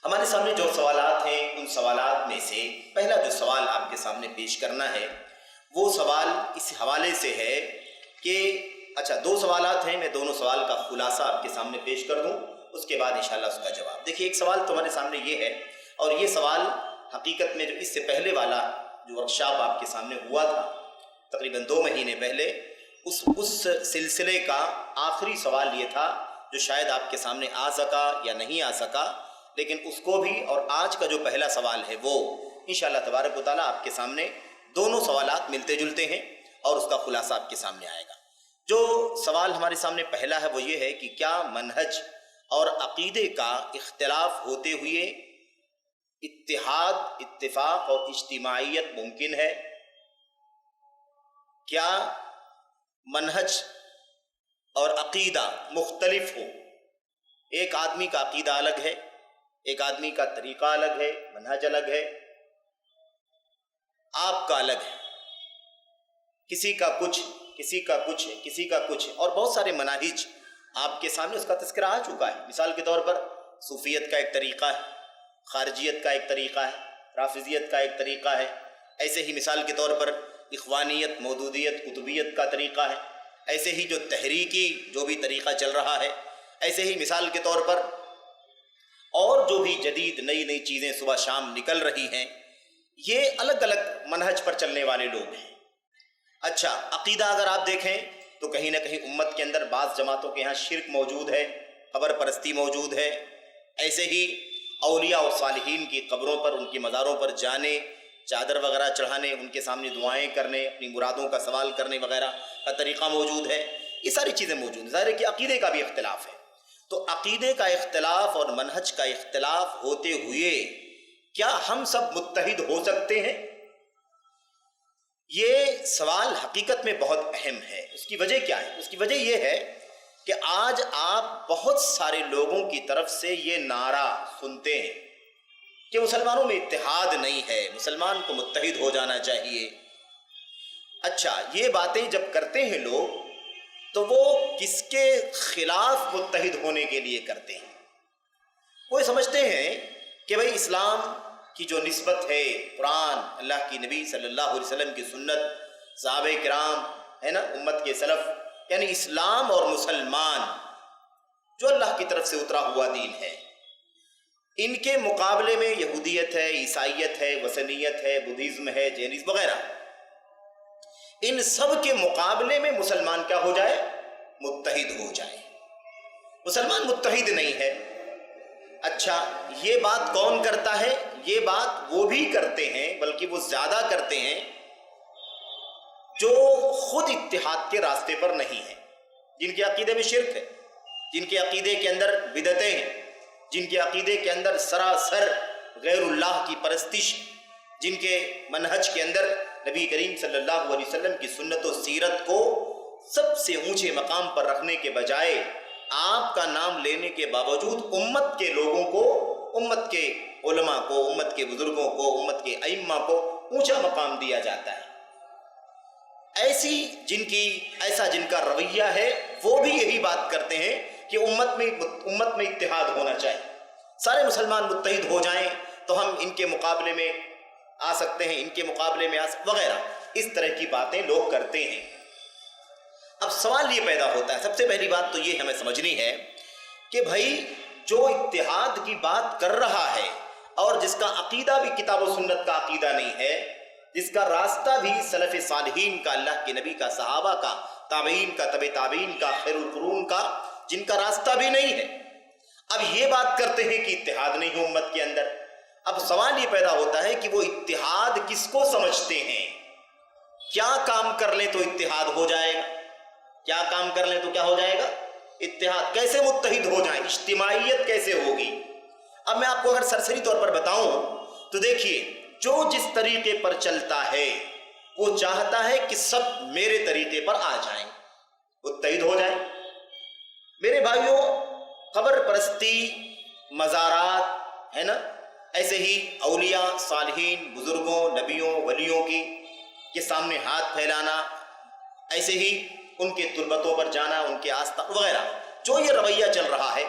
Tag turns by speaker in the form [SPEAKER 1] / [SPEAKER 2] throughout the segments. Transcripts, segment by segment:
[SPEAKER 1] ہمارے سامنے جو سوالات ہیں ان سوالات میں سے پہلا جو سوال آپ کے سامنے پیش کرنا ہے وہ سوال اس حوالے سے ہے کہ دو سوالات ہیں، میں دونوں سوال کا خلاصہ آپ کے سامنے پیش کر دوں، اس کے بعد انشاءاللہ اس کا جواب۔ دیکھیے، ایک سوال تمہارے سامنے یہ ہے، اور یہ سوال حقیقت میں جو اس سے پہلے والا جو ورکشاپ آپ کے سامنے ہوا تھا تقریباً 2 مہینے پہلے، اس سلسلے کا آخری سوال یہ تھا جو شاید آپ کے سامنے آ سکا یا نہیں آ سکا، لیکن اس کو بھی اور آج کا جو پہلا سوال ہے وہ انشاءاللہ تبارک و تعالیٰ آپ کے سامنے دونوں سوالات ملتے جلتے ہیں اور اس کا خلاصہ آپ کے سامنے آئے گا۔ جو سوال ہمارے سامنے پہلا ہے وہ یہ ہے کہ کیا منہج اور عقیدے کا اختلاف ہوتے ہوئے اتحاد، اتفاق اور اجتماعیت ممکن ہے؟ کیا منہج اور عقیدہ مختلف ہو؟ ایک آدمی کا عقیدہ الگ ہے، ایک آدمی کا طریقہ الگ ہے، منہج الگ ہے، آپ کا الگ ہے، کسی کا کچھ، کسی کا کچھ، کسی کا کچھ، اور بہت سارے مناہج آپ کے سامنے اس کا تذکرہ آ چکا ہے۔ مثال کے طور پر صوفیت کا ایک طریقہ ہے، خارجیت کا ایک طریقہ ہے، رافضیت کا ایک طریقہ ہے، ایسے ہی مثال کے طور پر اخوانیت، مودودیت، قطبیت کا طریقہ ہے، ایسے ہی جو تحریکی جو بھی طریقہ چل رہا ہے، ایسے ہی مثال کے طور پر اور جو بھی جدید نئی نئی چیزیں صبح شام نکل رہی ہیں، یہ الگ الگ منہج پر چلنے والے لوگ ہیں۔ عقیدہ اگر آپ دیکھیں تو کہیں نہ کہیں امت کے اندر بعض جماعتوں کے ہاں شرک موجود ہے، قبر پرستی موجود ہے، ایسے ہی اولیاء اور صالحین کی قبروں پر، ان کی مزاروں پر جانے، چادر وغیرہ چڑھانے، ان کے سامنے دعائیں کرنے، اپنی مرادوں کا سوال کرنے وغیرہ کا طریقہ موجود ہے۔ یہ ساری چیزیں موجود ہیں۔ ظاہر ہے کہ عقیدے کا بھی اختلاف ہے۔ تو عقیدے کا اختلاف اور منہج کا اختلاف ہوتے ہوئے کیا ہم سب متحد ہو سکتے ہیں؟ یہ سوال حقیقت میں بہت اہم ہے۔ اس کی وجہ کیا ہے؟ اس کی وجہ یہ ہے کہ آج آپ بہت سارے لوگوں کی طرف سے یہ نعرہ سنتے ہیں کہ مسلمانوں میں اتحاد نہیں ہے، مسلمان کو متحد ہو جانا چاہیے۔ یہ باتیں جب کرتے ہیں لوگ تو وہ کس کے خلاف متحد ہونے کے لیے کرتے ہیں؟ وہ سمجھتے ہیں کہ بھئی اسلام کی جو نسبت ہے، قرآن، اللہ کی نبی صلی اللہ علیہ وسلم کی سنت، صحابہ کرام ہے نا، امت کے سلف، یعنی اسلام اور مسلمان جو اللہ کی طرف سے اترا ہوا دین ہے، ان کے مقابلے میں یہودیت ہے، عیسائیت ہے، وثنیت ہے، بدھزم ہے، جینزم وغیرہ، ان سب کے مقابلے میں مسلمان کیا ہو جائے؟ متحد ہو جائے۔ مسلمان متحد نہیں ہے۔ یہ بات کون کرتا ہے؟ یہ بات وہ بھی کرتے ہیں، بلکہ وہ زیادہ کرتے ہیں جو خود اتحاد کے راستے پر نہیں ہیں، جن کے عقیدے میں شرک ہے، جن کے عقیدے کے اندر بدعتیں ہیں، جن کے عقیدے کے اندر سراسر غیر اللہ کی پرستش، جن کے منہج کے اندر نبی کریم صلی اللہ علیہ وسلم کی سنت و سیرت کو سب سے اونچے مقام پر رکھنے کے بجائے آپ کا نام لینے کے باوجود امت کے لوگوں کو، امت کے علماء کو، امت کے بزرگوں کو، امت کے ائمہ کو اونچا مقام دیا جاتا ہے۔ ایسا جن کا رویہ ہے وہ بھی یہی بات کرتے ہیں کہ امت میں اتحاد ہونا چاہیے، سارے مسلمان متحد ہو جائیں تو ہم ان کے مقابلے میں آ سکتے ہیں، ان کے مقابلے میں وغیرہ، اس طرح کی باتیں لوگ کرتے ہیں۔ اب سوال یہ پیدا ہوتا ہے، سب سے پہلی بات تو یہ ہمیں سمجھنی ہے کہ بھائی جو اتحاد کی بات کر رہا ہے اور جس کا عقیدہ بھی کتاب و سنت کا عقیدہ نہیں ہے، جس کا راستہ بھی سلف صالحین کا، اللہ کے نبی کا، صحابہ کا، تابعین کا، تبع تابعین کا، خیر القرون کا، جن کا راستہ بھی نہیں ہے، اب یہ بات کرتے ہیں کہ اتحاد نہیں ہو امت کے اندر۔ اب سوال یہ پیدا ہوتا ہے کہ وہ اتحاد کس کو سمجھتے ہیں؟ کیا کام کر لیں تو اتحاد ہو جائے گا؟ کیا کام کر لیں تو کیا ہو جائے گا؟ اتحاد۔ کیسے متحد ہو جائیں؟ اجتماعیت کیسے ہوگی؟ اب میں آپ کو اگر سرسری طور پر بتاؤں تو دیکھیے، جو جس طریقے پر چلتا ہے وہ چاہتا ہے کہ سب میرے طریقے پر آ جائیں، متحد ہو جائیں۔ میرے بھائیوں، قبر پرستی، مزارات ہے نا، ایسے ہی اولیاء، صالحین، بزرگوں، نبیوں، ولیوں کے سامنے ہاتھ پھیلانا، ایسے ہی ان کے تربتوں پر جانا، ان کے آستان وغیرہ، جو یہ رویہ چل رہا ہے،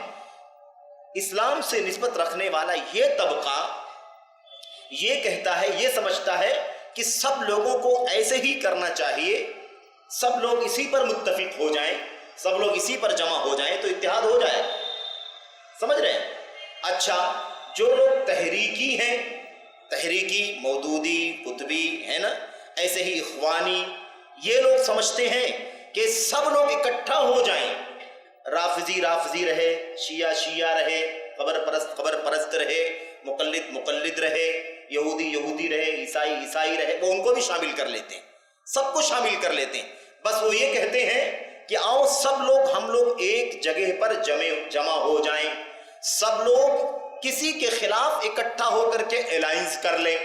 [SPEAKER 1] اسلام سے نسبت رکھنے والا یہ طبقہ یہ کہتا ہے، یہ سمجھتا ہے کہ سب لوگوں کو ایسے ہی کرنا چاہیے، سب لوگ اسی پر متفق ہو جائیں، سب لوگ اسی پر جمع ہو جائیں تو اتحاد ہو جائے. سمجھ رہے ہیں؟ اچھا، جو لوگ تحریکی ہیں، تحریکی مودودی قطبی ہے نا، ایسے ہی اخوانی، یہ لوگ سمجھتے ہیں کہ سب لوگ اکٹھا ہو جائیں، رافضی رافضی رہے، شیعہ شیعہ رہے، قبر پرست قبر پرست رہے، مقلد مقلد رہے، یہودی یہودی رہے، عیسائی عیسائی رہے، وہ ان کو بھی شامل کر لیتے ہیں، سب کو شامل کر لیتے ہیں. بس وہ یہ کہتے ہیں کہ آؤ سب لوگ، ہم لوگ ایک جگہ پر جمع ہو جائیں، سب لوگ کسی کے خلاف اکٹھا ہو کر کے الائنس کر لیں،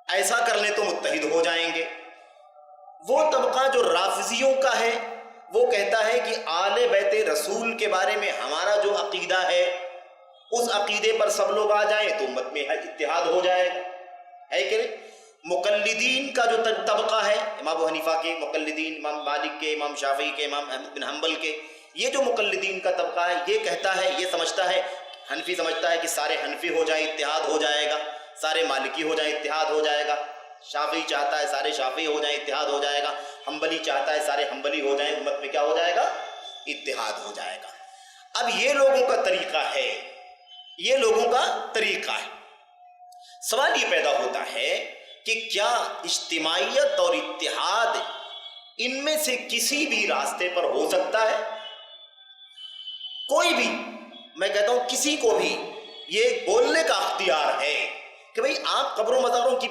[SPEAKER 1] ایسا کر لیں تو متحد ہو جائیں گے. وہ طبقہ جو رافضیوں کا ہے وہ کہتا ہے کہ آل بیت رسول کے بارے میں ہمارا جو عقیدہ ہے اس عقیدے پر سب لوگ آ جائیں تو امت میں اتحاد ہو جائے گا، ہے کہ نہیں؟ مقلدین کا جو طبقہ ہے، امام ابو حنیفہ کے مقلدین، امام مالک کے، امام شافعی کے، امام احمد بن حنبل کے، یہ جو مقلدین کا طبقہ ہے یہ کہتا ہے، یہ سمجھتا ہے، حنفی سمجھتا ہے کہ سارے حنفی ہو جائیں اتحاد ہو جائے گا، سارے مالکی ہو جائیں اتحاد ہو جائے گا، شافعی چاہتا ہے سارے شافعی ہو جائیں اتحاد ہو جائے گا، حنبلی چاہتا ہے سارے حنبلی ہو جائیں، امت میں کیا ہو جائے گا؟ اتحاد ہو جائے گا. اب یہ لوگوں کا طریقہ ہے، یہ لوگوں کا طریقہ ہے. سوال یہ پیدا ہوتا ہے کہ کیا اجتماعیت اور اتحاد ان میں سے کسی بھی راستے پر ہو سکتا ہے؟ کوئی بھی، میں کہتا ہوں کسی کو بھی یہ بولنے کا اختیار ہے کہ بھئی آپ قبر و مزاروں کی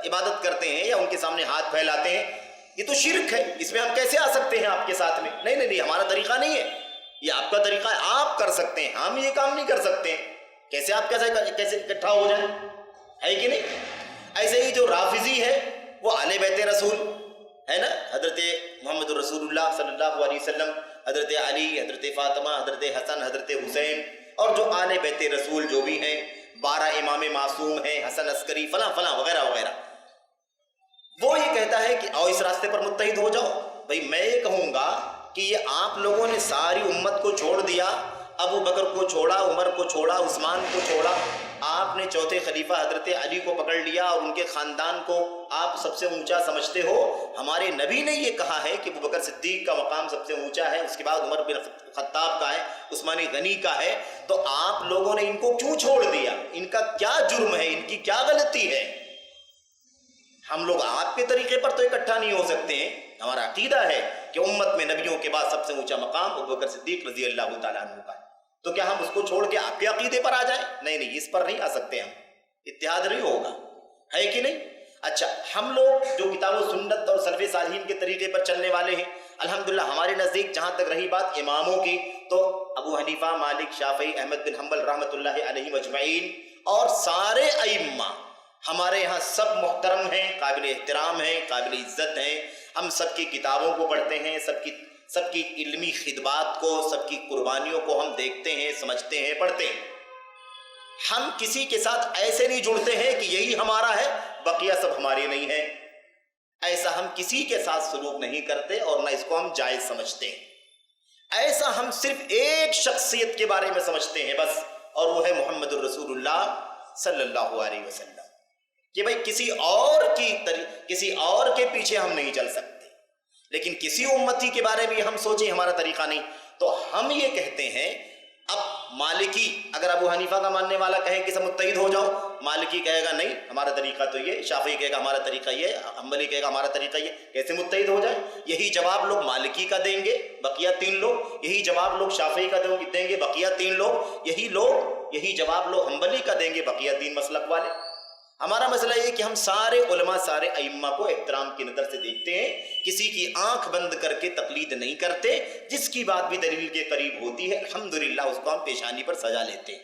[SPEAKER 1] عبادت کرتے ہیں یا ان کے سامنے ہاتھ پھیلاتے ہیں، یہ تو شرک ہے، اس میں ہم کیسے آ سکتے ہیں آپ کے ساتھ میں؟ نہیں نہیں نہیں، ہمارا طریقہ نہیں ہے، یہ آپ کا طریقہ ہے، آپ کر سکتے ہیں، ہم یہ کام نہیں کر سکتے ہیں. کیسے آپ کیسے اکٹھا ہو جائیں، ہے کہ نہیں؟ ایسے ہی جو رافضی ہے وہ آل بیت رسول ہے نا، حضرت محمد رسول اللہ صلی اللہ علیہ وسلم، حضرت علی، حضرت فاطمہ، حضرت حسن، حضرت حسین، اور جو آل بیت رسول جو بھی ہیں، 12 امام معصوم ہیں، حسن عسکری فلاں فلاں وغیرہ وغیرہ، وہ یہ کہتا ہے کہ آؤ اس راستے پر متحد ہو جاؤ. بھئی میں یہ کہوں گا کہ یہ آپ لوگوں نے ساری امت کو چھوڑ دیا، ابو بکر کو چھوڑا، عمر کو چھوڑا، عثمان کو چھوڑا، آپ نے چوتھے خلیفہ حضرت علی کو پکڑ لیا اور ان کے خاندان کو آپ سب سے اونچا سمجھتے ہو. ہمارے نبی نے یہ کہا ہے کہ ابو بکر صدیق کا مقام سب سے اونچا ہے، اس کے بعد عمر بن خطاب کا ہے، عثمان غنی کا ہے، تو آپ لوگوں نے ان کو کیوں چھوڑ دیا؟ ان کا کیا جرم ہے، ان کی کیا غلطی ہے؟ ہم لوگ آپ کے طریقے پر تو اکٹھا نہیں ہو سکتے ہیں. ہمارا عقیدہ ہے کہ امت میں نبیوں کے بعد سب سے اونچا مقام ابو بکر صدیق رضی اللہ تعالیٰ عنہ کا ہے، تو کیا ہم اس کو چھوڑ کے آپ کے عقیدے پر آ جائیں؟ نہیں نہیں، اس پر نہیں آ سکتے، ہم اتحاد نہیں ہوگا، ہے کہ نہیں؟ اچھا، ہم لوگ جو کتاب و سنت اور سلف صالحین کے طریقے پر چلنے والے ہیں، الحمدللہ ہمارے نزدیک جہاں تک رہی بات اماموں کی، تو ابو حنیفہ، مالک، شافعی، احمد بن حنبل رحمۃ اللہ علیہ مجمعین اور سارے ائمہ ہمارے یہاں سب محترم ہیں، قابل احترام ہیں، قابل عزت ہیں. ہم سب کی کتابوں کو پڑھتے ہیں، سب کی علمی خدمات کو، سب کی قربانیوں کو ہم دیکھتے ہیں، سمجھتے ہیں، پڑھتے ہیں. ہم کسی کے ساتھ ایسے نہیں جڑتے ہیں کہ یہی ہمارا ہے بقیہ سب ہمارے نہیں ہیں. ایسا ہم کسی کے ساتھ سلوک نہیں کرتے اور نہ اس کو ہم جائز سمجھتے ہیں. ایسا ہم صرف ایک شخصیت کے بارے میں سمجھتے ہیں بس، اور وہ ہے محمد الرسول اللہ صلی اللہ علیہ وسلم، کہ بھئی کسی اور کے پیچھے ہم نہیں چل سکتے. لیکن کسی امتی کے بارے میں ہم سوچیں ہمارا طریقہ نہیں، تو ہم یہ کہتے ہیں. اب مالکی اگر ابو حنیفہ کا ماننے والا کہے کہ سب متحد ہو جاؤ، مالکی کہے گا نہیں ہمارا طریقہ تو یہ، شافعی کہے گا ہمارا طریقہ یہ، حنبلی کہے گا ہمارا طریقہ یہ، کیسے متحد ہو جائے؟ یہی جواب لوگ مالکی کا دیں گے، بقیہ 3 لوگ، یہی جواب لوگ شافعی کا دیں گے، بقیہ 3 لوگ، یہی جواب لوگ حنبلی کا دیں گے، بقیہ 3 مسلک والے. ہمارا مسئلہ یہ کہ ہم سارے علماء، سارے ائمہ کو احترام کی نظر سے دیکھتے ہیں، کسی کی آنکھ بند کر کے تقلید نہیں کرتے، جس کی بات بھی دلیل کے قریب ہوتی ہے الحمدللہ اس کو ہم پیشانی پر سجا لیتے ہیں.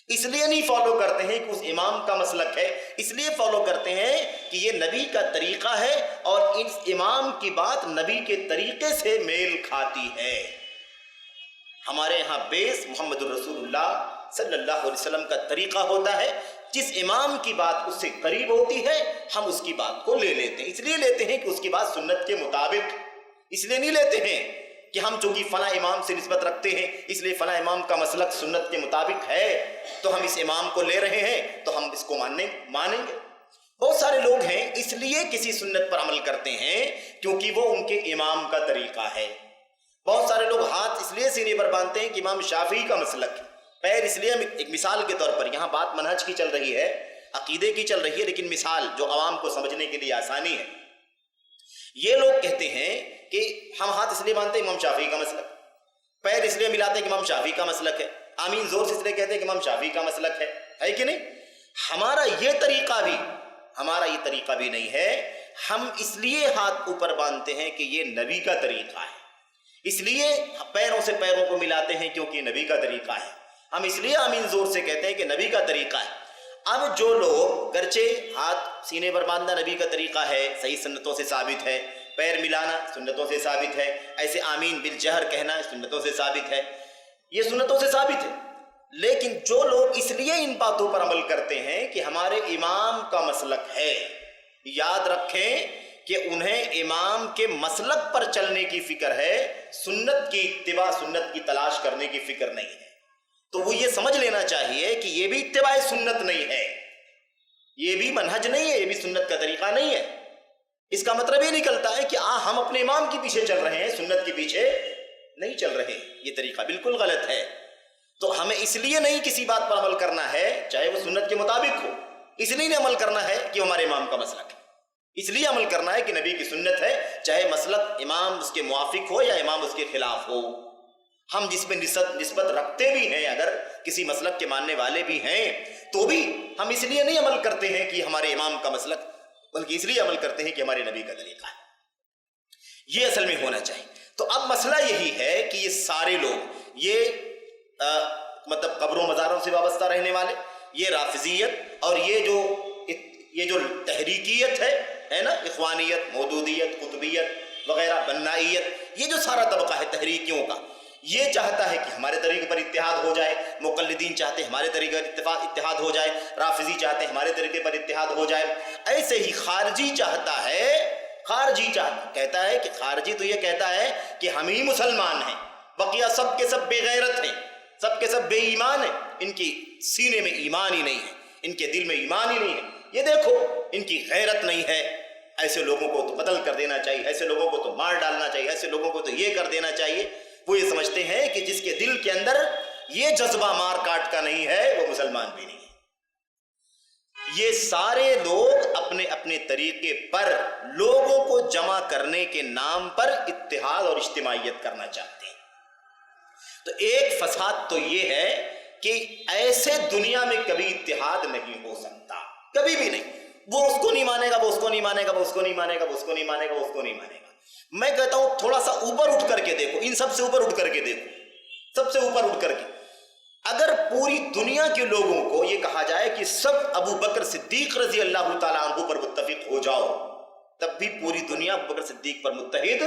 [SPEAKER 1] اس لیے نہیں فالو کرتے ہیں کہ اس امام کا مسلک ہے، اس لیے فالو کرتے ہیں کہ یہ نبی کا طریقہ ہے اور اس امام کی بات نبی کے طریقے سے میل کھاتی ہے. ہمارے ہاں بیس محمد الرسول اللہ صلی اللہ علیہ وسلم کا طریقہ ہوتا ہے. جس امام کی بات اس سے قریب ہوتی ہے ہم اس کی بات کو لے لیتے ہیں. اس لیے لیتے ہیں کہ اس کی بات سنت کے مطابق، اس لیے نہیں لیتے ہیں کہ ہم چونکہ فلاں امام سے نسبت رکھتے ہیں اس لیے فلاں امام کا مسلک سنت کے مطابق ہے تو ہم اس امام کو لے رہے ہیں تو ہم اس کو مانیں گے۔ بہت سارے لوگ ہیں اس لیے کسی سنت پر عمل کرتے ہیں کیونکہ وہ ان کے امام کا طریقہ ہے۔ بہت سارے لوگ ہاتھ اس لیے سینے پر باندھتے ہیں کہ امام شافعی کا مسلک ہے، پیر اس لیے، ایک مثال کے طور پر، یہاں بات منہج کی چل رہی ہے، عقیدے کی چل رہی ہے، لیکن مثال جو عوام کو سمجھنے کے لیے آسانی ہے۔ یہ لوگ کہتے ہیں کہ ہم ہاتھ اس لیے باندھتے ہیں امام شافعی کا مسلک، پیر اس لیے ملاتے ہیں کہ امام شافعی کا مسلک ہے، آمین زور سے اس لیے کہتے ہیں کہ امام شافعی کا مسلک ہے کہ نہیں؟ ہمارا یہ طریقہ بھی نہیں ہے۔ ہم اس لیے ہاتھ اوپر باندھتے ہیں کہ یہ نبی کا طریقہ ہے، اس لیے پیروں سے پیروں کو ملاتے ہیں کیونکہ یہ نبی کا طریقہ ہے، ہم اس لیے آمین زور سے کہتے ہیں کہ نبی کا طریقہ ہے۔ اب جو لوگ گرچہ ہاتھ سینے پر باندھنا نبی کا طریقہ ہے، صحیح سنتوں سے ثابت ہے، پیر ملانا سنتوں سے ثابت ہے، ایسے آمین بالجہر کہنا سنتوں سے ثابت ہے، یہ سنتوں سے ثابت ہے، لیکن جو لوگ اس لیے ان باتوں پر عمل کرتے ہیں کہ ہمارے امام کا مسلک ہے، یاد رکھیں کہ انہیں امام کے مسلک پر چلنے کی فکر ہے، سنت کی اتباع، سنت کی تلاش کرنے کی فکر نہیں ہے۔ تو وہ یہ سمجھ لینا چاہیے کہ یہ بھی اتباع سنت نہیں ہے، یہ بھی منہج نہیں ہے، یہ بھی سنت کا طریقہ نہیں ہے۔ اس کا مطلب یہ نکلتا ہے کہ ہم اپنے امام کے پیچھے چل رہے ہیں، سنت کے پیچھے نہیں چل رہے، یہ طریقہ بالکل غلط ہے۔ تو ہمیں اس لیے نہیں کسی بات پر عمل کرنا ہے چاہے وہ سنت کے مطابق ہو، اس لیے نہیں عمل کرنا ہے کہ ہمارے امام کا مسلک ہے، اس لیے عمل کرنا ہے کہ نبی کی سنت ہے، چاہے مسلک امام اس کے موافق ہو یا امام اس کے خلاف ہو۔ ہم جس پہ نسبت رکھتے بھی ہیں، اگر کسی مسلک کے ماننے والے بھی ہیں، تو بھی ہم اس لیے نہیں عمل کرتے ہیں کہ ہمارے امام کا مسلک، بلکہ اس لیے عمل کرتے ہیں کہ ہمارے نبی کا طریقہ ہے۔ یہ اصل میں ہونا چاہیے۔ تو اب مسئلہ یہی ہے کہ یہ سارے لوگ، یہ مطلب قبروں مزاروں سے وابستہ رہنے والے، یہ رافضیت اور یہ جو تحریکیت ہے نا، اخوانیت، مودودیت، قطبیت وغیرہ، بنائیت، یہ جو سارا طبقہ ہے تحریکیوں کا، یہ چاہتا ہے کہ ہمارے طریقے پر اتحاد ہو جائے، مقلدین چاہتے ہیں ہمارے طریقے پر اتحاد ہو جائے، رافضی چاہتے ہیں ہمارے طریقے پر اتحاد ہو جائے، ایسے ہی خارجی کہتا ہے کہ خارجی تو یہ کہتا ہے کہ ہم ہی مسلمان ہیں، بقیہ سب کے سب بے غیرت ہیں، سب کے سب بے ایمان ہیں، ان کی سینے میں ایمان ہی نہیں ہے، ان کے دل میں ایمان ہی نہیں ہے، یہ دیکھو ان کی غیرت نہیں ہے، ایسے لوگوں کو تو قتل کر دینا چاہیے، ایسے لوگوں کو تو مار ڈالنا چاہیے، ایسے لوگوں کو تو یہ کر دینا چاہیے۔ وہ یہ سمجھتے ہیں کہ جس کے دل کے اندر یہ جذبہ مار کاٹ کا نہیں ہے وہ مسلمان بھی نہیں ہے۔ یہ سارے لوگ اپنے اپنے طریقے پر لوگوں کو جمع کرنے کے نام پر اتحاد اور اجتماعیت کرنا چاہتے ہیں۔ تو ایک فساد تو یہ ہے کہ ایسے دنیا میں کبھی اتحاد نہیں ہو سکتا، کبھی بھی نہیں۔ وہ اس کو نہیں مانے گا، وہ اس کو نہیں مانے گا، وہ اس کو نہیں مانے گا، وہ اس کو نہیں مانے گا، وہ اس کو نہیں مانے گا۔ میں کہتا ہوں تھوڑا سا اوپر اٹھ کر کے دیکھو، ان سب سے اوپر اٹھ کر کے دیکھو، سب سے اوپر اٹھ کر کے اگر پوری دنیا کے لوگوں کو یہ کہا جائے کہ سب ابو بکر صدیق رضی اللہ تعالیٰ عنہ پر متفق ہو جاؤ، تب بھی پوری دنیا ابو بکر صدیق پر متحد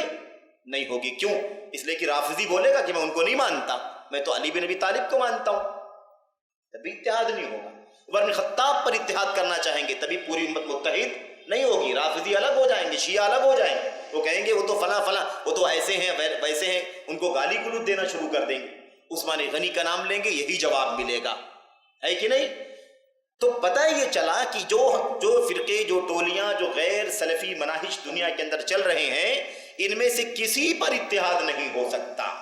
[SPEAKER 1] نہیں ہوگی۔ کیوں؟ اس لیے کہ رافضی بولے گا کہ میں ان کو نہیں مانتا، میں تو علی بن ابی طالب کو مانتا ہوں، تبھی اتحاد نہیں ہوگا۔ عمر بن خطاب پر اتحاد کرنا چاہیں گے تبھی پوری امت متحد نہیں ہوگی، رافضی الگ ہو جائیں گے، شیعہ الگ ہو جائیں گے، وہ کہیں گے وہ تو فلاں فلاں، وہ تو ایسے ہیں ویسے ہیں، ان کو گالی گلوچ دینا شروع کر دیں گے، عثمان غنی کا نام لیں گے، یہی جواب ملے گا، ہے کہ نہیں؟ تو پتہ یہ چلا کہ جو فرقے، جو ٹولیاں، جو غیر سلفی مناہج دنیا کے اندر چل رہے ہیں، ان میں سے کسی پر اتحاد نہیں ہو سکتا،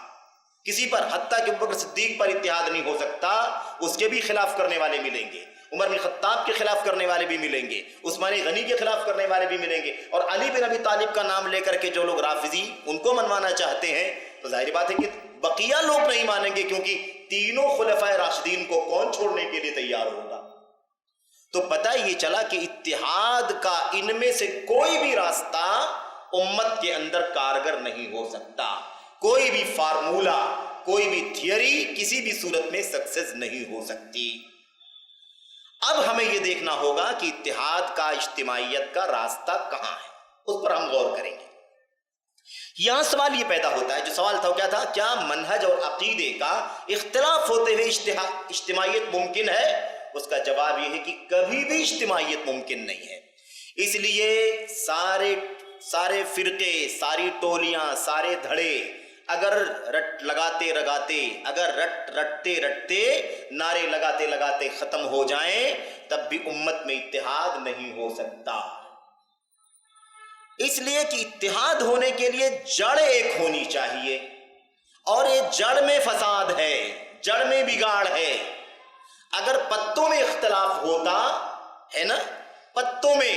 [SPEAKER 1] کسی پر، حتیٰ کہ ابوبکر صدیق پر اتحاد نہیں ہو سکتا، اس کے بھی خلاف کرنے والے ملیں گے، عمر بن خطاب کے خلاف کرنے والے بھی ملیں گے، عثمان غنی کے خلاف کرنے والے بھی ملیں گے، اور علی بن ابی طالب کا نام لے کر کے جو لوگ رافضی ان کو منوانا چاہتے ہیں، تو ظاہر بات ہے کہ بقیہ لوگ نہیں مانیں گے، کیونکہ تینوں خلفائے راشدین کو کون چھوڑنے کے لیے تیار ہوگا؟ تو پتہ یہ چلا کہ اتحاد کا ان میں سے کوئی بھی راستہ امت کے اندر کارگر نہیں ہو سکتا، کوئی بھی فارمولہ، کوئی بھی تھیوری کسی بھی صورت میں سکسیس نہیں ہو سکتی۔ اب ہمیں یہ دیکھنا ہوگا کہ اتحاد کا، اجتماعیت کا راستہ کہاں ہے، اس پر ہم غور کریں گے۔ یہاں سوال یہ پیدا ہوتا ہے، جو سوال تھا وہ کیا تھا؟ کیا منہج اور عقیدے کا اختلاف ہوتے ہوئے اجتماعیت ممکن ہے؟ اس کا جواب یہ ہے کہ کبھی بھی اجتماعیت ممکن نہیں ہے۔ اس لیے سارے فرقے، ساری ٹولیاں، سارے دھڑے اگر رٹتے رٹتے نعرے لگاتے لگاتے ختم ہو جائیں تب بھی امت میں اتحاد نہیں ہو سکتا، اس لیے کہ اتحاد ہونے کے لیے جڑ ایک ہونی چاہیے، اور یہ جڑ میں فساد ہے، جڑ میں بگاڑ ہے۔ اگر پتوں میں اختلاف ہوتا ہے نا، پتوں میں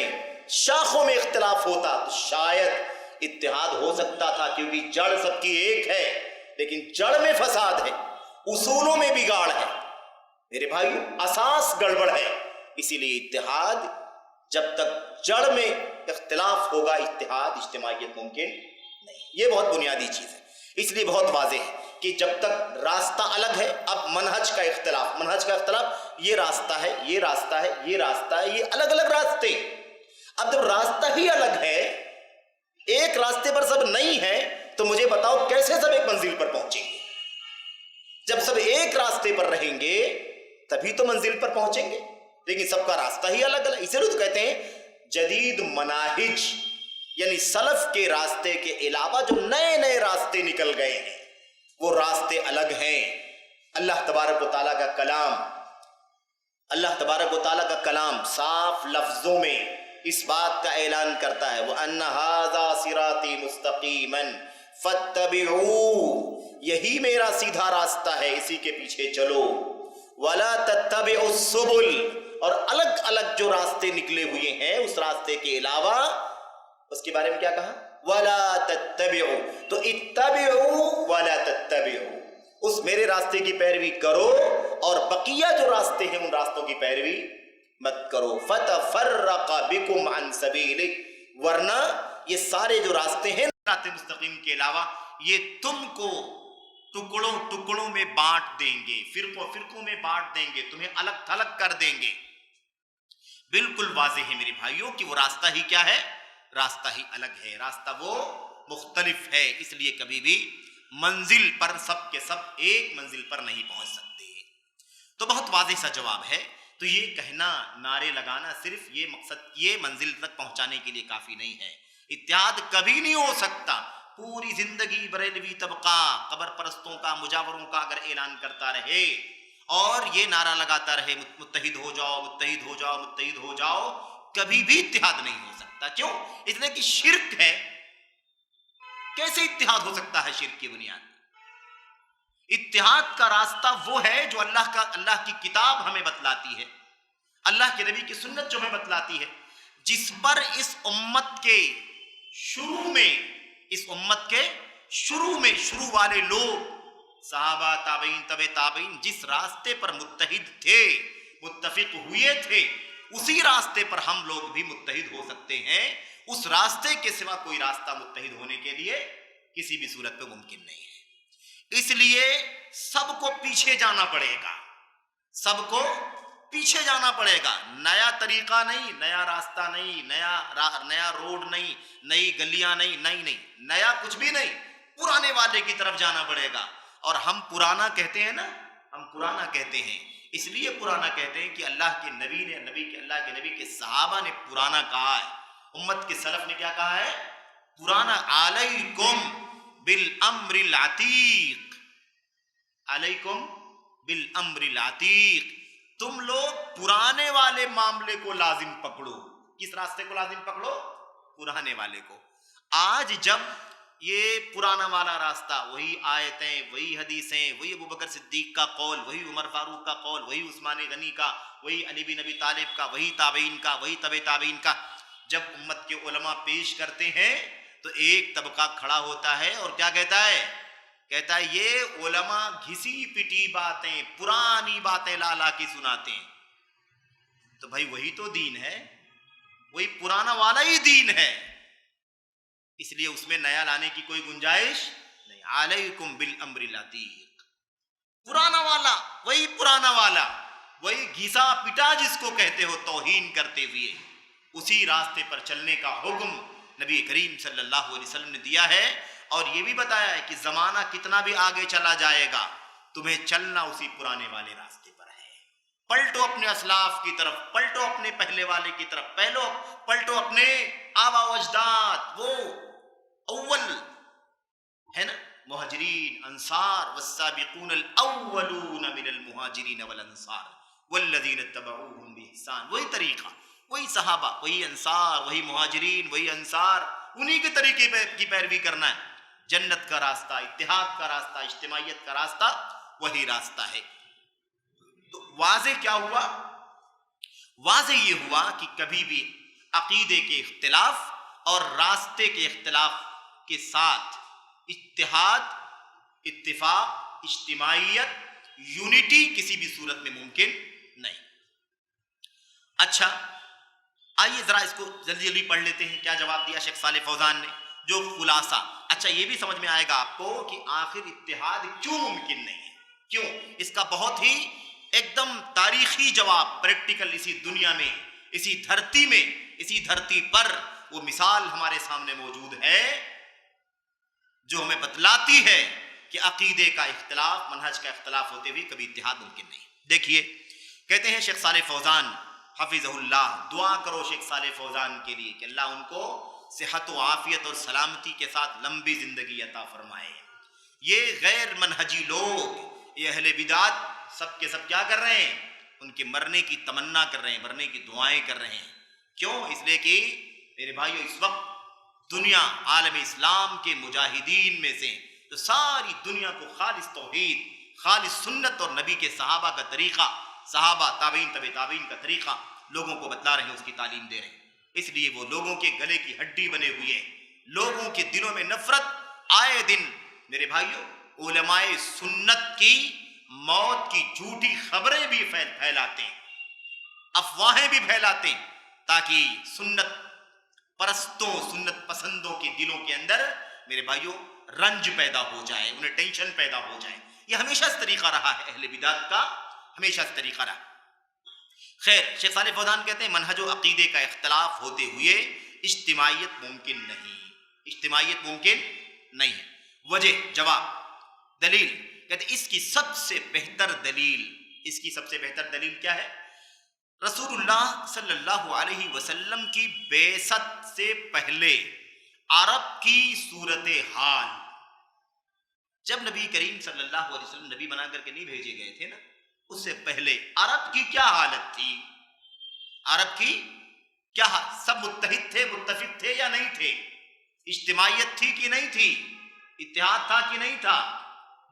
[SPEAKER 1] شاخوں میں اختلاف ہوتا تو شاید اتحاد ہو سکتا تھا، کیونکہ جڑ سب کی ایک ہے، لیکن جڑ میں فساد ہے، اصولوں میں بگاڑ ہے میرے بھائیو، اساس گڑبڑ ہے۔ اسی لیے اتحاد، جب تک جڑ میں اختلاف ہوگا اتحاد اجتماعیت ممکن نہیں، یہ بہت بنیادی چیز ہے۔ اس لیے بہت واضح ہے کہ جب تک راستہ الگ ہے، اب منہج کا اختلاف، یہ راستہ ہے، یہ راستہ ہے، یہ راستہ ہے، یہ الگ الگ راستے۔ اب جب راستہ ہی الگ ہے، ایک راستے پر سب نہیں ہے، تو مجھے بتاؤ کیسے سب ایک منزل پر پہنچیں گے؟ جب سب ایک راستے پر رہیں گے تبھی تو منزل پر پہنچیں گے، لیکن سب کا راستہ ہی الگ الگ۔ اسی لیے تو کہتے ہیں جدید مناہج، یعنی سلف کے راستے کے علاوہ جو نئے نئے راستے نکل گئے ہیں وہ راستے الگ ہیں۔ اللہ تبارک و تعالیٰ کا کلام صاف لفظوں میں اس بات کا اعلان کرتا ہے، وَأَنَّ هَذَا صِرَاطِي مُسْتَقِيمًا فَاتَّبِعُوهُ، یہی میرا سیدھا راستہ ہے، اسی کے پیچھے چلو۔ وَلَا تَتَّبِعُوا السُّبُلَ، اور الگ الگ جو راستے نکلے ہوئے ہیں اس راستے کے علاوہ، اس کے بارے میں کیا کہا؟ وَلَا تَتَّبِعُوا، تو اتَّبِعُوا وَلَا تَتَّبِعُوا، اس میرے راستے کی پیروی کرو، اور بقیہ جو راستے ہیں ان راستوں کی پیروی مت کرو۔ فَتَفَرَّقَ بِكُمْ عَنْ سَبِيلِهِ، ورنہ یہ سارے جو راستے ہیں صراط مستقیم کے علاوہ، یہ تم کو ٹکڑوں میں بانٹ دیں گے، فرقوں میں بانٹ دیں گے، تمہیں الگ تھلگ کر دیں گے۔ بالکل واضح ہے میرے بھائیوں کہ وہ راستہ ہی کیا ہے؟ راستہ ہی الگ ہے، راستہ وہ مختلف ہے۔ اس لیے کبھی بھی منزل پر سب کے سب ایک منزل پر نہیں پہنچ سکتے۔ تو بہت واضح سا جواب ہے۔ تو یہ کہنا، نعرے لگانا صرف یہ مقصد، یہ منزل تک پہنچانے کے لیے کافی نہیں ہے۔ اتحاد کبھی نہیں ہو سکتا۔ پوری زندگی بریلوی طبقہ قبر پرستوں کا، مجاوروں کا اگر اعلان کرتا رہے اور یہ نعرہ لگاتا رہے متحد ہو جاؤ، متحد ہو جاؤ، متحد ہو جاؤ، کبھی بھی اتحاد نہیں ہو سکتا۔ کیوں؟ اس لیے کہ شرک ہے۔ کیسے اتحاد ہو سکتا ہے شرک کی بنیاد؟ اتحاد کا راستہ وہ ہے جو اللہ کی کتاب ہمیں بتلاتی ہے، اللہ کے نبی کی سنت جو ہمیں بتلاتی ہے، جس پر اس امت کے شروع میں شروع والے لوگ، صحابہ، تابعین، تبع تابعین، جس راستے پر متحد تھے، متفق ہوئے تھے، اسی راستے پر ہم لوگ بھی متحد ہو سکتے ہیں۔ اس راستے کے سوا کوئی راستہ متحد ہونے کے لیے کسی بھی صورت پہ ممکن نہیں ہے۔ اس لیے سب کو پیچھے جانا پڑے گا، سب کو پیچھے جانا پڑے گا۔ نیا طریقہ نہیں، نیا راستہ نہیں، نیا روڈ نہیں، نئی گلیاں نہیں، نیا کچھ بھی نہیں، پرانے والے کی طرف جانا پڑے گا۔ اور ہم پرانا کہتے ہیں نا، ہم پرانا کہتے ہیں، اس لیے پرانا کہتے ہیں کہ اللہ کے نبی کے صحابہ نے پرانا کہا ہے، امت کے سلف نے کیا کہا ہے؟ پرانا۔ علیکم بالامر العتیق، علیکم بالامر العتیق، تم لوگ پرانے والے معاملے کو لازم پکڑو۔ کس راستے کو لازم پکڑو؟ پرانے والے کو۔ آج جب یہ پرانا والا راستہ، وہی آیتیں، وہی حدیثیں، وہی ابوبکر صدیق کا قول، وہی عمر فاروق کا قول، وہی عثمان غنی کا، وہی علی بن ابی طالب کا، وہی تابعین کا، وہی تبع تابعین کا، جب امت کے علماء پیش کرتے ہیں تو ایک طبقہ کھڑا ہوتا ہے اور کیا کہتا ہے؟ کہتا ہے یہ علماء گھسی پٹی باتیں، پرانی باتیں لا لا کے سناتے ہیں۔ تو بھائی وہی تو دین ہے، وہی پرانا والا ہی دین ہے، اس لیے اس میں نیا لانے کی کوئی گنجائش نہیں۔ علیکم بالامر العتیق، پرانا والا، وہی پرانا والا، وہی گھسا پٹا جس کو کہتے ہو توہین کرتے ہوئے، اسی راستے پر چلنے کا حکم نبی کریم صلی اللہ علیہ وسلم نے دیا ہے، اور یہ بھی بتایا ہے کہ زمانہ کتنا بھی آگے چلا جائے گا تمہیں چلنا اسی پرانے والے راستے پر ہے۔ پلٹو اپنے اسلاف کی طرف، پلٹو اپنے پہلے والے کی طرف، پلٹو اپنے آبا و اجداد، وہ اول ہے نا، مہاجرین انصار والسابقون الاولون من المہاجرین والانصار والذین اتبعوہم بإحسان. وہی طریقہ، وہی صحابہ، وہی انصار، وہی مہاجرین، وہی انصار، انہی کے طریقے کی پیروی کرنا ہے. جنت کا راستہ، اتحاد کا راستہ، اجتماعیت کا راستہ وہی راستہ ہے. تو واضح کیا ہوا؟ واضح یہ ہوا کہ کبھی بھی عقیدے کے اختلاف اور راستے کے اختلاف کے ساتھ اتحاد، اتفاق، اجتماعیت، یونٹی کسی بھی صورت میں ممکن نہیں. اچھا آئیے ذرا اس کو جلدی جلدی پڑھ لیتے ہیں. کیا جواب دیا شیخ صالح فوزان نے؟ جو خلاصہ. اچھا یہ بھی سمجھ میں آئے گا آپ کو کہ آخر اتحاد کیوں ممکن نہیں ہے. کیوں؟ اس کا بہت ہی ایک دم تاریخی جواب، پریکٹیکل، اسی دنیا میں، اسی دھرتی میں، اسی دھرتی پر وہ مثال ہمارے سامنے موجود ہے جو ہمیں بتلاتی ہے کہ عقیدے کا اختلاف، منہج کا اختلاف ہوتے ہوئے کبھی اتحاد ممکن نہیں. دیکھیے کہتے ہیں شیخ صالح فوزان حفظہ اللہ، دعا کرو شیخ صالح فوزان کے لیے کہ اللہ ان کو صحت و عافیت اور سلامتی کے ساتھ لمبی زندگی عطا فرمائے. یہ غیر منہجی لوگ، یہ اہل بدعت سب کے سب کیا کر رہے ہیں؟ ان کے مرنے کی تمنا کر رہے ہیں، مرنے کی دعائیں کر رہے ہیں. کیوں؟ اس لیے کہ میرے بھائیو اس وقت دنیا، عالم اسلام کے مجاہدین میں سے تو ساری دنیا کو خالص توحید، خالص سنت اور نبی کے صحابہ کا طریقہ، صحابہ تابعین طبع تابعین کا طریقہ لوگوں کو بتلا رہے ہیں، اس کی تعلیم دے رہے ہیں. اس لیے وہ لوگوں کے گلے کی ہڈی بنے ہوئے ہیں. لوگوں کے دلوں میں نفرت آئے دن میرے بھائیو علماء سنت کی موت کی جھوٹی خبریں بھی پھیلاتے ہیں، افواہیں بھی پھیلاتے ہیں، تاکہ سنت پرستوں، سنت پسندوں کے دلوں کے اندر میرے بھائیو رنج پیدا ہو جائے، انہیں ٹینشن پیدا ہو جائے. یہ ہمیشہ اس طریقہ رہا ہے اہل بدعت کا، ہمیشہ اس طریقہ رہا. خیر، شیخ صالح فوزان کہتے ہیں منہج و عقیدے کا اختلاف ہوتے ہوئے اجتماعیت ممکن نہیں، اجتماعیت ممکن نہیں ہے. وجہ، جواب، دلیل. کہتے ہیں اس کی سب سے بہتر دلیل، اس کی سب سے بہتر دلیل کیا ہے؟ رسول اللہ صلی اللہ علیہ وسلم کی بعثت سے پہلے عرب کی صورتحال، جب نبی کریم صلی اللہ علیہ وسلم نبی بنا کر کے نہیں بھیجے گئے تھے نا، اس سے پہلے عرب کی کیا حالت تھی؟ عرب کی کیا سب متحد تھے، متفق تھے یا نہیں تھے؟ اجتماعیت تھی کہ نہیں تھی؟ اتحاد تھا کہ نہیں تھا؟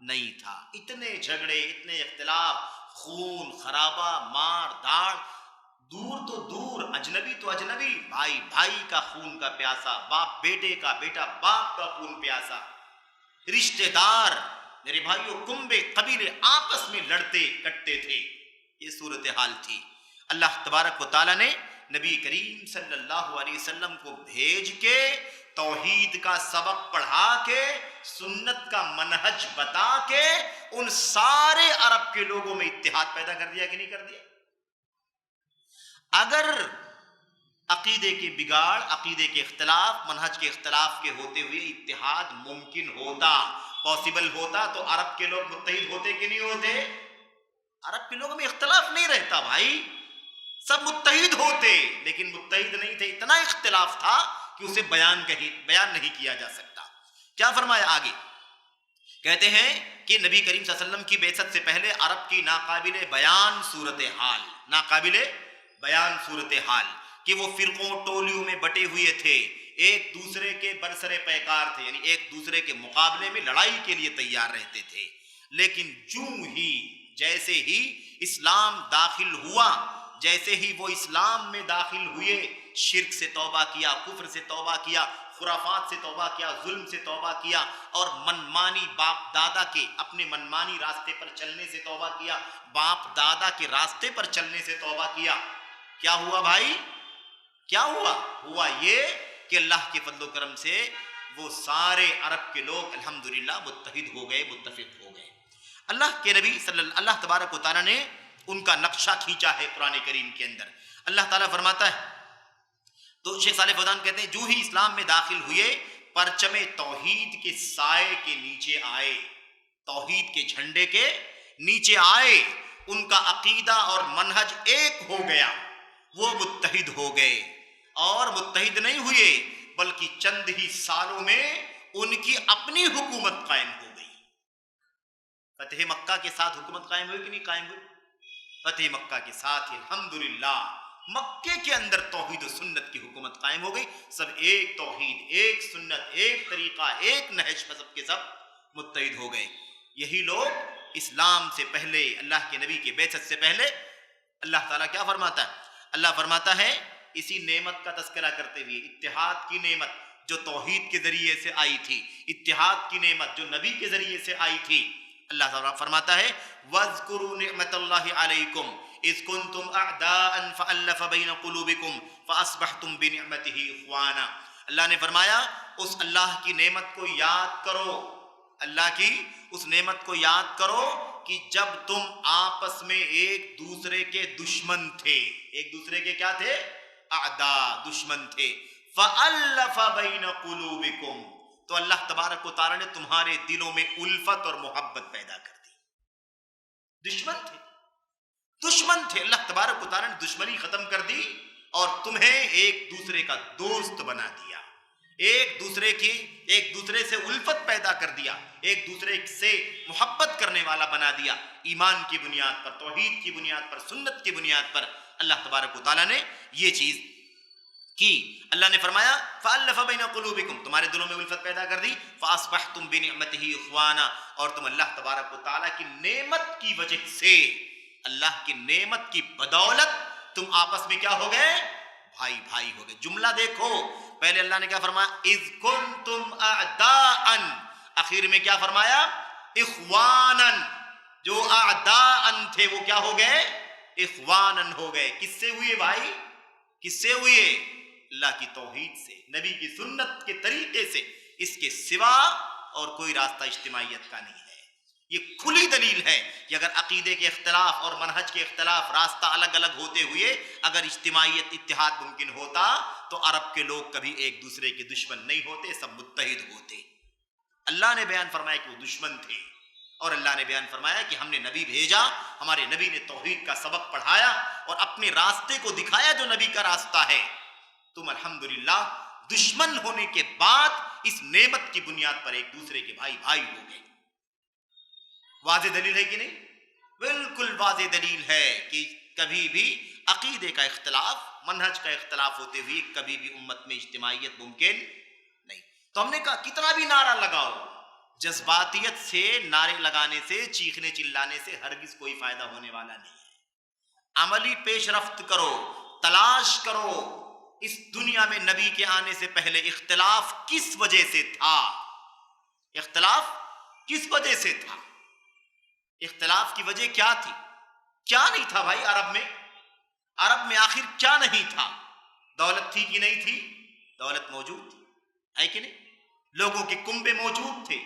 [SPEAKER 1] نہیں تھا. اتنے جھگڑے، اتنے اختلاف، خون خرابہ، مار داڑ، دور تو دور، اجنبی تو اجنبی، بھائی بھائی کا خون کا پیاسا، باپ بیٹے کا، بیٹا باپ کا خون پیاسا، رشتہ دار میرے بھائیوں کنبے قبیلے آپس میں لڑتے کٹتے تھے. یہ صورتحال تھی. اللہ تبارک و تعالیٰ نے نبی کریم صلی اللہ علیہ وسلم کو بھیج کے توحید کا سبق پڑھا کے، سنت کا منہج بتا کے ان سارے عرب کے لوگوں میں اتحاد پیدا کر دیا کہ نہیں کر دیا؟ اگر عقیدے کے بگاڑ، عقیدے کے اختلاف، منہج کے اختلاف کے ہوتے ہوئے اتحاد ممکن ہوتا، پاسبل ہوتا، تو عرب کے لوگ متحد ہوتے کہ نہیں ہوتے؟ عرب کے لوگوں میں اختلاف نہیں رہتا بھائی، سب متحد ہوتے، لیکن متحد نہیں تھے. اتنا اختلاف تھا کہ اسے بیان نہیں کیا جا سکتا. کیا فرمایا آگے؟ کہتے ہیں کہ نبی کریم صلی اللہ علیہ وسلم کی بعثت سے پہلے عرب کی ناقابل بیان صورتحال، ناقابل بیان صورتحال کہ وہ فرقوں ٹولیوں میں بٹے ہوئے تھے، ایک دوسرے کے برسر پیکار تھے، یعنی ایک دوسرے کے مقابلے میں لڑائی کے لیے تیار رہتے تھے. لیکن جیسے ہی اسلام داخل ہوا، جیسے ہی وہ اسلام میں داخل ہوئے، شرک سے توبہ کیا، کفر سے توبہ کیا، خرافات سے توبہ کیا، ظلم سے توبہ کیا، اور منمانی باپ دادا کے اپنے منمانی راستے پر چلنے سے توبہ کیا، باپ دادا کے راستے پر چلنے سے توبہ کیا. کیا ہوا بھائی؟ کیا ہوا؟ ہوا یہ کہ اللہ کے فضل و کرم سے وہ سارے عرب کے لوگ الحمدللہ متحد ہو گئے، متفق ہو گئے. اللہ کے نبی اللہ تبارک و تعالیٰ نے ان کا نقشہ کھینچا ہے قرآن کریم کے اندر. اللہ تعالیٰ فرماتا ہے، تو شیخ صالح فوزان کہتے ہیں جو ہی اسلام میں داخل ہوئے، پرچم توحید کے سائے کے نیچے آئے، توحید کے جھنڈے کے نیچے آئے، ان کا عقیدہ اور منہج ایک ہو گیا، وہ متحد ہو گئے. اور متحد نہیں ہوئے بلکہ چند ہی سالوں میں ان کی اپنی حکومت قائم ہو گئی. فتح مکہ کے ساتھ حکومت قائم ہوئی کہ نہیں قائم ہوئی؟ فتح مکہ کے ساتھ الحمدللہ مکے کے اندر توحید و سنت کی حکومت قائم ہو گئی. سب ایک توحید، ایک سنت، ایک طریقہ، ایک نہج پر سب کے سب متحد ہو گئے. یہی لوگ اسلام سے پہلے، اللہ کے نبی کے بعثت سے پہلے، اللہ تعالیٰ کیا فرماتا ہے؟ اللہ فرماتا ہے اسی نعمت کا تذکرہ کرتے ہوئے، اتحاد کی نعمت جو توحید کے ذریعے سے آئی تھی، اتحاد کی نعمت جو نبی کے ذریعے سے آئی تھی، اللہ تعالیٰ فرماتا ہے وَاذْكُرُوا نِعْمَةَ اللَّهِ عَلَيْكُمْ إِذْ كُنْتُمْ أَعْدَاءً فَأَلَّفَ بَيْنَ قُلُوبِكُمْ فَأَصْبَحْتُمْ بِنِعْمَتِهِ إِخْوَانًا. اللہ نے فرمایا اس اللہ کی نعمت کو یاد کرو، اللہ کی اس نعمت کو یاد کرو کہ جب تم آپس میں ایک دوسرے کے دشمن تھے. ایک دوسرے کے کیا تھے؟ اعداء، دشمن تھے. فَأَلَّفَ بَيْنَ قُلُوبِكُمْ، تو اللہ تبارک و تعالیٰ نے تمہارے دلوں میں الفت اور محبت پیدا کر دی. دشمن تھے، دشمن تھے، اللہ تبارک و تعالیٰ نے دشمنی ختم کر دی اور تمہیں ایک دوسرے کا دوست بنا دیا، ایک دوسرے سے الفت پیدا کر دیا، ایک دوسرے سے محبت کرنے والا بنا دیا. ایمان کی بنیاد پر، توحید کی بنیاد پر، سنت کی بنیاد پر اللہ تبارک و تعالیٰ نے یہ چیز کی. اللہ نے فرمایا فَأَلَّفَ بَيْنَ قُلُوبِكُمْ، تمہارے دلوں میں الفت پیدا کر دی. فَأَصْبَحْتُمْ بِنِعْمَتِهِ إِخْوَانًا، اور تم اللہ تبارک و تعالیٰ کی نعمت کی وجہ سے، اللہ کی نعمت کی بدولت تم آپس میں کیا ہو گئے؟ بھائی بھائی ہو گئے. جملہ دیکھو، پہلے اللہ نے کیا فرمایا؟ اِذْ كُنْتُمْ أَعْدَاءً، آخر میں کیا فرمایا؟ إِخْوَانًا. جو اعداءً تھے وہ کیا ہو گئے؟ اخواناً ہو گئے. کس سے ہوئے بھائی؟ کس سے ہوئے؟ اللہ کی توحید سے، نبی کی سنت کے طریقے سے. اس کے سوا اور کوئی راستہ اجتماعیت کا نہیں ہے. یہ کھلی دلیل ہے کہ اگر عقیدے کے اختلاف اور منہج کے اختلاف، راستہ الگ الگ ہوتے ہوئے اگر اجتماعیت، اتحاد ممکن ہوتا تو عرب کے لوگ کبھی ایک دوسرے کے دشمن نہیں ہوتے، سب متحد ہوتے. اللہ نے بیان فرمایا کہ وہ دشمن تھے، اور اللہ نے بیان فرمایا کہ ہم نے نبی بھیجا، ہمارے نبی نے توحید کا سبق پڑھایا اور اپنے راستے کو دکھایا جو نبی کا راستہ ہے. تم الحمدللہ دشمن ہونے کے بعد اس نعمت کی بنیاد پر ایک دوسرے کے بھائی بھائی ہو گئے. واضح دلیل ہے کہ نہیں؟ بالکل واضح دلیل ہے کہ کبھی بھی عقیدے کا اختلاف، منہج کا اختلاف ہوتے ہوئے کبھی بھی امت میں اجتماعیت ممکن نہیں. تو ہم نے کہا کتنا بھی نعرہ لگاؤ، جذباتیت سے نعرے لگانے سے، چیخنے چلانے سے ہرگز کوئی فائدہ ہونے والا نہیں ہے. عملی پیش رفت کرو، تلاش کرو اس دنیا میں نبی کے آنے سے پہلے اختلاف کس وجہ سے تھا. اختلاف کس وجہ سے تھا؟ اختلاف کی وجہ کیا تھی؟ کیا نہیں تھا بھائی عرب میں؟ عرب میں آخر کیا نہیں تھا؟ دولت تھی کہ نہیں تھی؟ دولت موجود تھی، ہے کہ نہیں؟ لوگوں کے کنبے موجود تھے،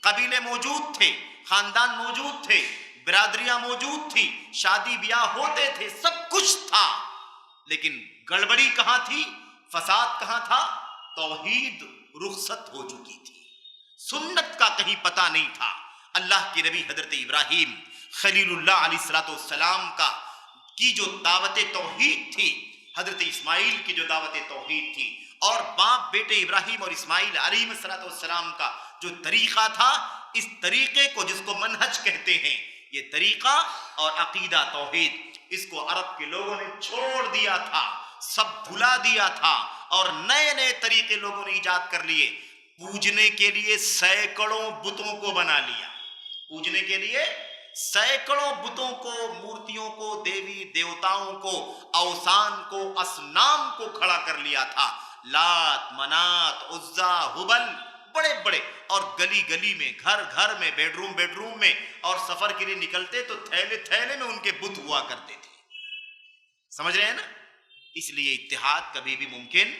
[SPEAKER 1] قبیلے موجود تھے، خاندان موجود تھے، برادریاں موجود تھی، شادی بیاہ ہوتے تھے، سب کچھ تھا. لیکن گڑبڑی کہاں تھی؟ فساد کہاں تھا؟ توحید رخصت ہو چکی تھی، سنت کا کہیں پتہ نہیں تھا. اللہ کے نبی حضرت ابراہیم خلیل اللہ علیہ السلام کی جو دعوت توحید تھی، حضرت اسماعیل کی جو دعوت توحید تھی، اور باپ بیٹے ابراہیم اور اسماعیل علیہ السلام کا جو طریقہ تھا، اس طریقے کو جس کو منہج کہتے ہیں، یہ طریقہ اور عقیدہ توحید، اس کو عرب کے لوگوں نے چھوڑ دیا تھا، سب بھلا دیا تھا، اور نئے نئے طریقے لوگوں نے ایجاد کر لیے. پوجنے کے لیے سینکڑوں بتوں کو بنا لیا، پوجنے کے لیے سینکڑوں بتوں کو، مورتیوں کو، دیوی دیوتاؤں کو، اوثان کو، اصنام کو کھڑا کر لیا تھا. لات، منات، عزا، ہبل، بڑے بڑے، اور گلی گلی میں، گھر گھر میں، بیڈ روم میں، اور سفر کے لیے نکلتے تو تھیلے تھیلے میں ان کے بت ہوا کرتے تھے. سمجھ رہے ہیں نا؟ اس لیے اتحاد کبھی بھی ممکن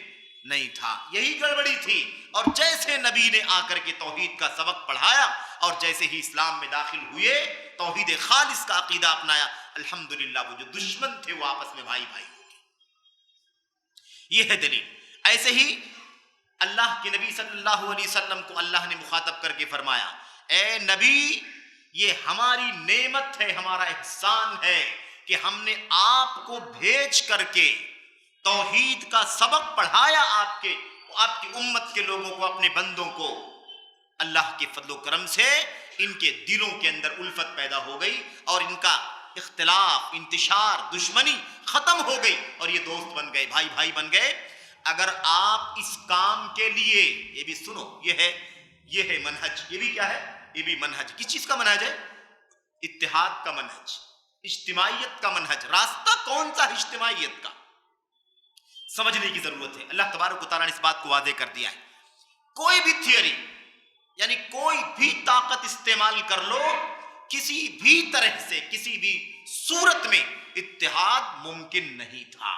[SPEAKER 1] نہیں تھا. یہی گڑبڑی تھی. اور جیسے نبی نے آ کر کے توحید کا سبق پڑھایا اور جیسے ہی اسلام میں داخل ہوئے، توحید خالص کا عقیدہ اپنایا، الحمدللہ وہ جو دشمن تھے وہ آپس میں بھائی بھائی ہو گئے. یہ ہے دلیل. ایسے ہی اللہ کے نبی صلی اللہ علیہ وسلم کو اللہ نے مخاطب کر کے فرمایا، اے نبی، یہ ہماری نعمت ہے، ہمارا احسان ہے کہ ہم نے آپ کو بھیج کر کے توحید کا سبق پڑھایا، آپ کی امت کے لوگوں کو، اپنے بندوں کو. اللہ کے فضل و کرم سے ان کے دلوں کے اندر الفت پیدا ہو گئی اور ان کا اختلاف، انتشار، دشمنی ختم ہو گئی اور یہ دوست بن گئے، بھائی بھائی بن گئے۔ اگر آپ اس کام کے لیے، یہ بھی سنو، یہ ہے منہج، یہ بھی کیا ہے؟ یہ بھی منہج۔ کس چیز کا منہج ہے؟ اتحاد کا منہج، اجتماعیت کا منہج۔ راستہ کون سا ہے اجتماعیت کا؟ سمجھنے کی ضرورت ہے۔ اللہ تبارک و تعالیٰ نے اس بات کو واضح کر دیا ہے۔ کوئی بھی تھیوری، یعنی کوئی بھی طاقت استعمال کر لو، کسی بھی طرح سے، کسی بھی صورت میں اتحاد ممکن نہیں تھا۔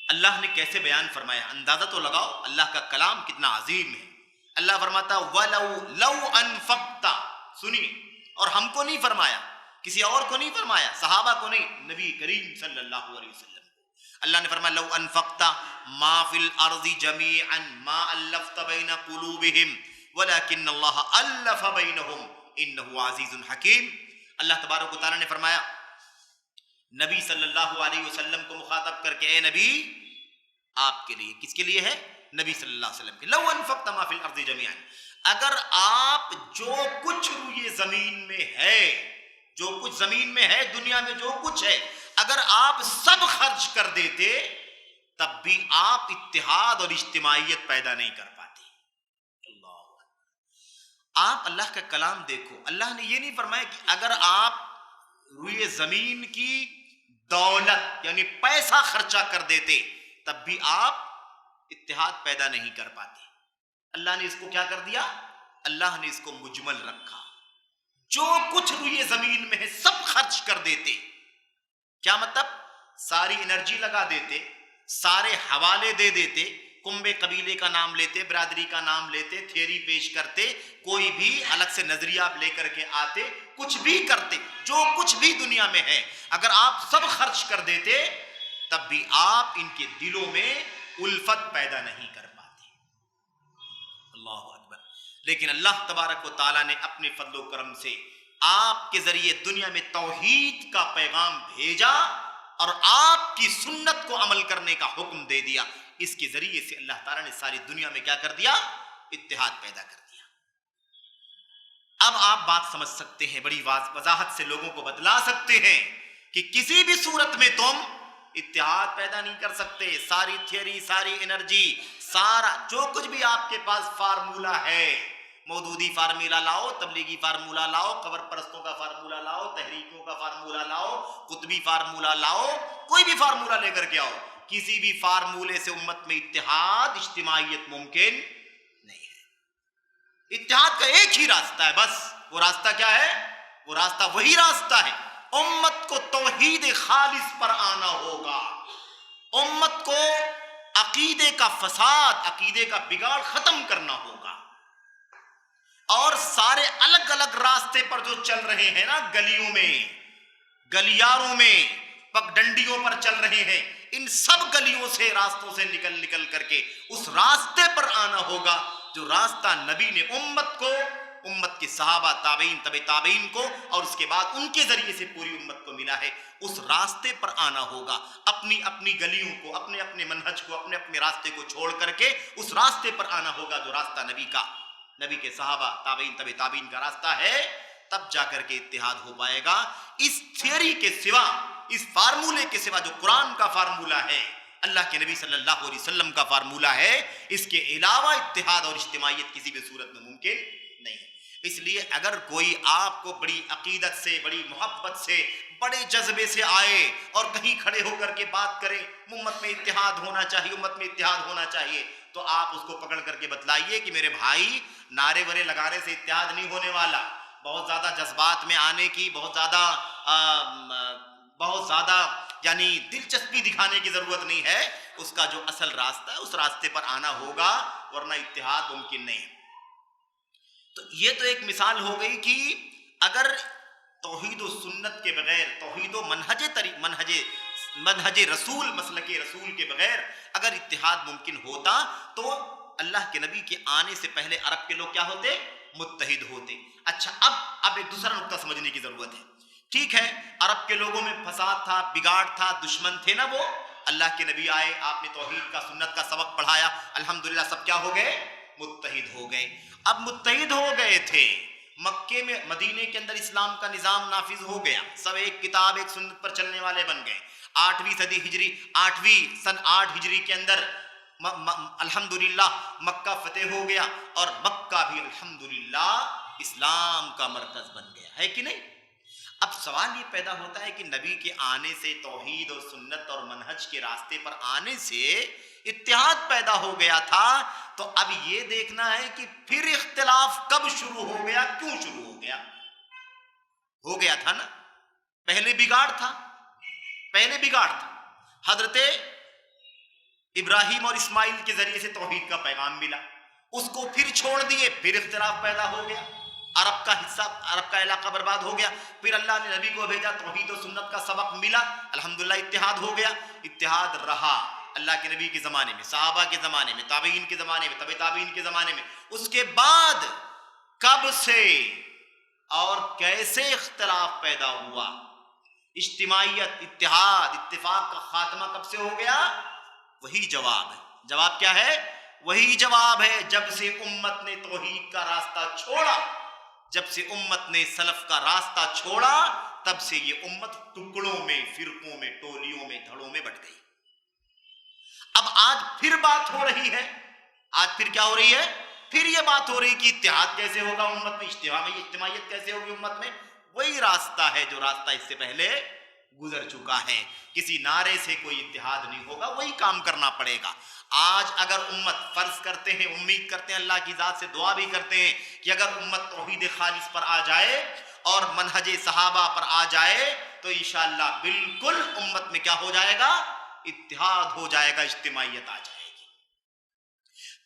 [SPEAKER 1] اللہ نے کیسے بیان فرمایا؟ اندازہ تو لگاؤ، اللہ کا کلام کتنا عظیم ہے۔ اللہ فرماتا وَلَوْ لَوْ أَنفَقْتَ، سنیے، اور ہم کو نہیں فرمایا، کسی اور کو نہیں فرمایا، صحابہ کو نہیں، نبی کریم صلی اللہ علیہ وسلم کو اللہ نے فرمایا لو انفقت ما فی الارض جميعا ما الفت بین قلوبہم ولکن اللہ الف بینہم انہ عزیز حکیم۔ اللہ تبارک و تعالیٰ نے فرمایا نبی صلی اللہ علیہ وسلم کو مخاطب کر کے، اے نبی، آپ کے لیے، کس کے لیے ہے؟ نبی صلی اللہ علیہ وسلم کے، لو انفقت ما فی الارض جميعا، اگر آپ جو کچھ روئے زمین میں ہے، جو کچھ زمین میں ہے، دنیا میں جو کچھ ہے، اگر آپ سب خرچ کر دیتے تب بھی آپ اتحاد اور اجتماعیت پیدا نہیں کر پاتے۔ اللہ، آپ اللہ کا کلام دیکھو، اللہ نے یہ نہیں فرمایا کہ اگر آپ روئے زمین کی دولت یعنی پیسہ خرچہ کر دیتے تب بھی آپ اتحاد پیدا نہیں کر پاتے۔ اللہ نے اس کو کیا کر دیا؟ اللہ نے اس کو مجمل رکھا۔ جو کچھ روئے زمین میں ہے سب خرچ کر دیتے، کیا مطلب؟ ساری انرجی لگا دیتے، سارے حوالے دے دیتے، کنبے قبیلے کا نام لیتے، برادری کا نام لیتے، تھیوری پیش کرتے، کوئی بھی الگ سے نظریہ لے کر کے آتے، کچھ بھی کرتے، جو کچھ بھی دنیا میں ہے اگر آپ سب خرچ کر دیتے تب بھی آپ ان کے دلوں میں الفت پیدا نہیں کر پاتے۔ اللہ اکبر۔ لیکن اللہ تبارک و تعالیٰ نے اپنے فضل و کرم سے آپ کے ذریعے دنیا میں توحید کا پیغام بھیجا اور آپ کی سنت کو عمل کرنے کا حکم دے دیا۔ اس کے ذریعے سے اللہ تعالیٰ نے ساری دنیا میں کیا کر دیا؟ اتحاد پیدا کر دیا۔ اب آپ بات سمجھ سکتے ہیں، بڑی وضاحت سے لوگوں کو بتلا سکتے ہیں کہ کسی بھی صورت میں تم اتحاد پیدا نہیں کر سکتے۔ ساری تھیوری، ساری انرجی، سارا جو کچھ بھی آپ کے پاس فارمولہ ہے، مودودی فارمولہ لاؤ، تبلیغی فارمولہ لاؤ، قبر پرستوں کا فارمولہ لاؤ، تحریکوں کا فارمولہ لاؤ، قطبی فارمولہ لاؤ، کوئی بھی فارمولہ لے کر کے آؤ، کسی بھی فارمولے سے امت میں اتحاد، اجتماعیت ممکن نہیں ہے۔ اتحاد کا ایک ہی راستہ ہے، بس وہ راستہ کیا ہے؟ وہ راستہ وہی راستہ ہے، امت کو توحید خالص پر آنا ہوگا، امت کو عقیدے کا فساد، عقیدے کا بگاڑ ختم کرنا ہوگا، اور سارے الگ الگ راستے پر جو چل رہے ہیں نا، گلیوں میں، گلیاروں میں، پگ ڈنڈیوں پر چل رہے ہیں، ان سب گلیوں سے، راستوں سے نکل کر کے اس راستے پر آنا ہوگا جو راستہ نبی نے امت کو، امت کے صحابہ، تابعین، تبع تابعین کو، اور اس کے بعد ان کے ذریعے سے پوری امت کو ملا ہے۔ اس راستے پر آنا ہوگا، اپنی اپنی گلیوں کو، اپنے اپنے منہج کو، اپنے اپنے راستے کو چھوڑ کر کے اس راستے پر آنا ہوگا جو راستہ نبی کا، نبی کے صحابہ، تابعین، تبع تابعین کا راستہ ہے، تب جا کر کے اتحاد ہو پائے گا۔ اس تھیوری کے سوا، اس فارمولے کے سوا جو قرآن کا فارمولہ ہے، اللہ کے نبی صلی اللہ علیہ وسلم کا فارمولہ ہے، اس کے علاوہ اتحاد اور اجتماعیت کسی بھی صورت میں ممکن نہیں ہے۔ اس لیے اگر کوئی آپ کو بڑی عقیدت سے، بڑی محبت سے، بڑے جذبے سے آئے اور کہیں کھڑے ہو کر کے بات کرے امت میں اتحاد ہونا چاہیے، امت میں اتحاد ہونا چاہیے، تو آپ اس کو پکڑ کر کے بتلائیے کہ میرے بھائی، نعرے ورے لگانے سے اتحاد نہیں ہونے والا، بہت زیادہ جذبات میں آنے کی، بہت زیادہ یعنی دلچسپی دکھانے کی ضرورت نہیں ہے۔ اس کا جو اصل راستہ ہے اس راستے پر آنا ہوگا، ورنہ اتحاد ممکن نہیں ہے۔ تو یہ تو ایک مثال ہو گئی کہ اگر توحید و سنت کے بغیر، توحید و منہج رسول، مسلک رسول کے بغیر اگر اتحاد ممکن ہوتا تو اللہ کے نبی کے آنے سے پہلے عرب کے لوگ کیا ہوتے؟ متحد ہوتے۔ اچھا، اب ایک دوسرا نقطہ سمجھنے کی ضرورت ہے۔ ٹھیک ہے، عرب کے لوگوں میں فساد تھا، بگاڑ تھا، دشمن تھے نا وہ، اللہ کے نبی آئے، آپ نے توحید کا، سنت کا سبق پڑھایا، الحمدللہ سب کیا ہو گئے؟ متحد ہو گئے. اب متحد ہو گئے تھے, مکے میں مدینے کے اندر اسلام کا نظام نافذ ہو گیا, سب ایک کتاب ایک سنت پر چلنے والے بن گئے. 8ویں صدی ہجری 8ویں سن 8 ہجری کے اندر الحمدللہ مکہ فتح ہو گیا, اور مکہ بھی الحمدللہ اسلام کا مرکز بن گیا, ہے کہ نہیں؟ اب سوال یہ پیدا ہوتا ہے کہ نبی کے آنے سے, توحید اور سنت اور منہج کے راستے پر آنے سے اتحاد پیدا ہو گیا تھا, تو اب یہ دیکھنا ہے کہ پھر اختلاف کب شروع ہو گیا, کیوں شروع ہو گیا؟ ہو گیا تھا نا, پہلے بگاڑ تھا. حضرت ابراہیم اور اسماعیل کے ذریعے سے توحید کا پیغام ملا, اس کو پھر چھوڑ دیے, پھر اختلاف پیدا ہو گیا, عرب کا حصہ, عرب کا علاقہ برباد ہو گیا. پھر اللہ نے نبی کو بھیجا, توحید و سنت کا سبق ملا, الحمدللہ اتحاد ہو گیا. اتحاد رہا اللہ کے نبی کے زمانے میں, صحابہ کے زمانے میں, تابعین کے زمانے میں, تبع تابعین کے زمانے میں. اس کے بعد کب سے اور کیسے اختلاف پیدا ہوا, اجتماعیت, اتحاد, اتفاق کا خاتمہ کب سے ہو گیا؟ وہی جواب ہے. جواب کیا ہے؟ وہی جواب ہے جب سے امت نے توحید کا راستہ چھوڑا, جب سے امت نے سلف کا راستہ چھوڑا, تب سے یہ امت ٹکڑوں میں, فرقوں میں, ٹولیوں میں, دھڑوں میں بٹ گئی. اب آج پھر بات ہو رہی ہے, آج پھر کیا ہو رہی ہے؟ پھر یہ بات ہو رہی کہ اتحاد کیسے ہوگا امت میں, اجتماعیت کیسے ہوگی امت میں. وہی راستہ ہے جو راستہ اس سے پہلے گزر چکا ہے. کسی نعرے سے کوئی اتحاد نہیں ہوگا, وہی کام کرنا پڑے گا. آج اگر امت, فرض کرتے ہیں, امید کرتے ہیں, اللہ کی ذات سے دعا بھی کرتے ہیں کہ اگر امت توحید خالص پر آ جائے اور منہج صحابہ پر آ جائے تو انشاءاللہ بالکل امت میں کیا ہو جائے گا؟ اتحاد ہو جائے گا, اجتماعیت آ جائے گی.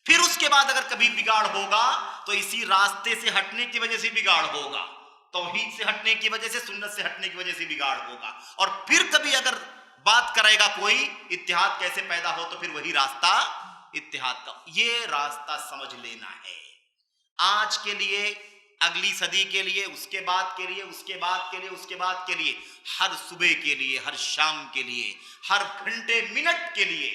[SPEAKER 1] پھر اس کے بعد اگر کبھی بگاڑ ہوگا تو اسی راستے سے ہٹنے کی وجہ سے بگاڑ ہوگا, توحید سے ہٹنے کی وجہ سے, سنت سے ہٹنے کی وجہ سے بگاڑ ہوگا. اور پھر کبھی اگر بات کرے گا کوئی اتحاد کیسے پیدا ہو, تو پھر وہی راستہ اتحاد کا. یہ راستہ سمجھ لینا ہے آج کے لیے, اگلی صدی کے لیے, اس کے بعد کے لیے, اس کے بعد کے لیے, اس کے بعد کے لیے, ہر صبح کے لیے, ہر شام کے لیے, ہر گھنٹے منٹ کے لیے.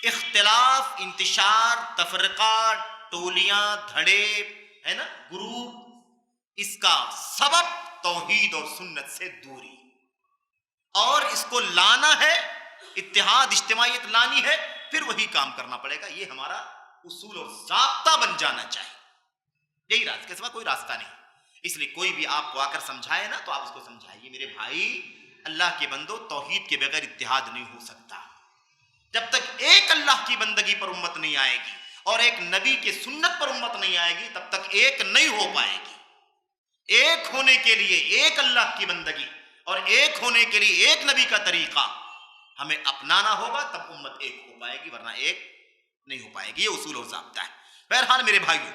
[SPEAKER 1] اختلاف, انتشار, تفرقہ, ٹولیاں, دھڑے, ہے نا, گروپ, اس کا سبب توحید اور سنت سے دوری, اور اس کو لانا ہے, اتحاد, اجتماعیت لانی ہے, پھر وہی کام کرنا پڑے گا. یہ ہمارا اصول اور ضابطہ بن جانا چاہیے. یہی راستہ, کے سوا کوئی راستہ نہیں. اس لیے کوئی بھی آپ کو آ کر سمجھائے نا, تو آپ اس کو سمجھائیے, میرے بھائی, اللہ کے بندو, توحید کے بغیر اتحاد نہیں ہو سکتا. جب تک ایک اللہ کی بندگی پر امت نہیں آئے گی اور ایک نبی کے سنت پر امت نہیں آئے گی, تب تک ایک نہیں ہو پائے گی. ایک ہونے کے لیے ایک اللہ کی بندگی اور ایک ہونے کے لیے ایک نبی کا طریقہ ہمیں اپنانا ہوگا, تب امت ایک ہو پائے گی, ورنہ ایک نہیں ہو پائے گی. یہ اصول اور ضابطہ ہے. بہرحال میرے بھائیوں,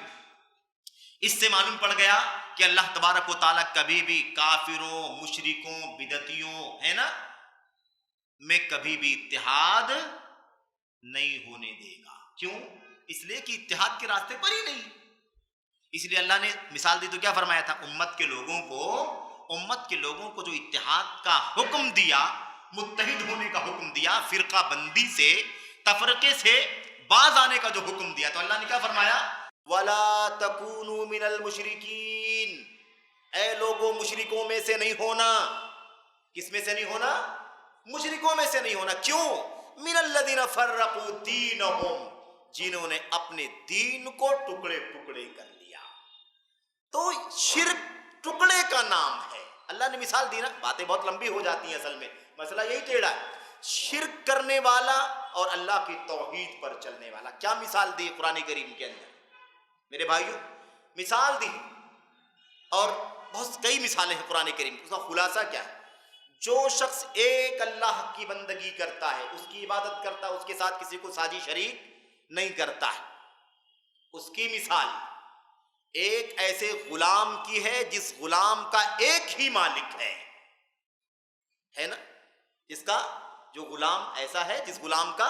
[SPEAKER 1] اس سے معلوم پڑ گیا کہ اللہ تبارک و تعالیٰ کبھی بھی کافروں, مشرکوں, بدعتیوں, ہے نا, میں کبھی بھی اتحاد نہیں ہونے دے گا. کیوں؟ اس لیے کہ اتحاد کے راستے پر ہی نہیں. اس لیے اللہ نے مثال دی تو کیا فرمایا تھا؟ امت کے لوگوں کو جو اتحاد کا حکم دیا, متحد ہونے کا حکم دیا, فرقہ بندی سے, تفرقے سے باز آنے کا جو حکم دیا, تو اللہ نے کیا فرمایا؟ وَلَا تَكُونُوا مِنَ الْمُشْرِكِينَ, اے لوگوں مشرکوں میں سے نہیں ہونا. کس میں سے نہیں ہونا؟ مشرکوں میں سے نہیں ہونا. کیوں؟ مِنَ الَّذِينَ فَرَّقُوا دِينَهُمْ, جنہوں نے اپنے دین کو ٹکڑے ٹکڑے کر لیا. تو شرک ٹکڑے کا نام ہے. اللہ نے مثال دی نا, باتیں بہت لمبی ہو جاتی ہیں, اصل میں مسئلہ یہی ٹیڑھا ہے. شرک کرنے والا اور اللہ کی توحید پر چلنے والا, کیا مثال دی قرآن کریم کے اندر میرے بھائیوں؟ مثال دی, اور بہت کئی مثالیں ہیں قرآن کریم. اس کا خلاصہ کیا ہے؟ جو شخص ایک اللہ کی بندگی کرتا ہے, اس کی عبادت کرتا ہے, اس کے ساتھ کسی کو ساجی شریک نہیں کرتا ہے, اس کی مثال ایک ایسے غلام کی ہے جس غلام کا ایک ہی مالک ہے نا, جس کا جو غلام ایسا ہے جس غلام کا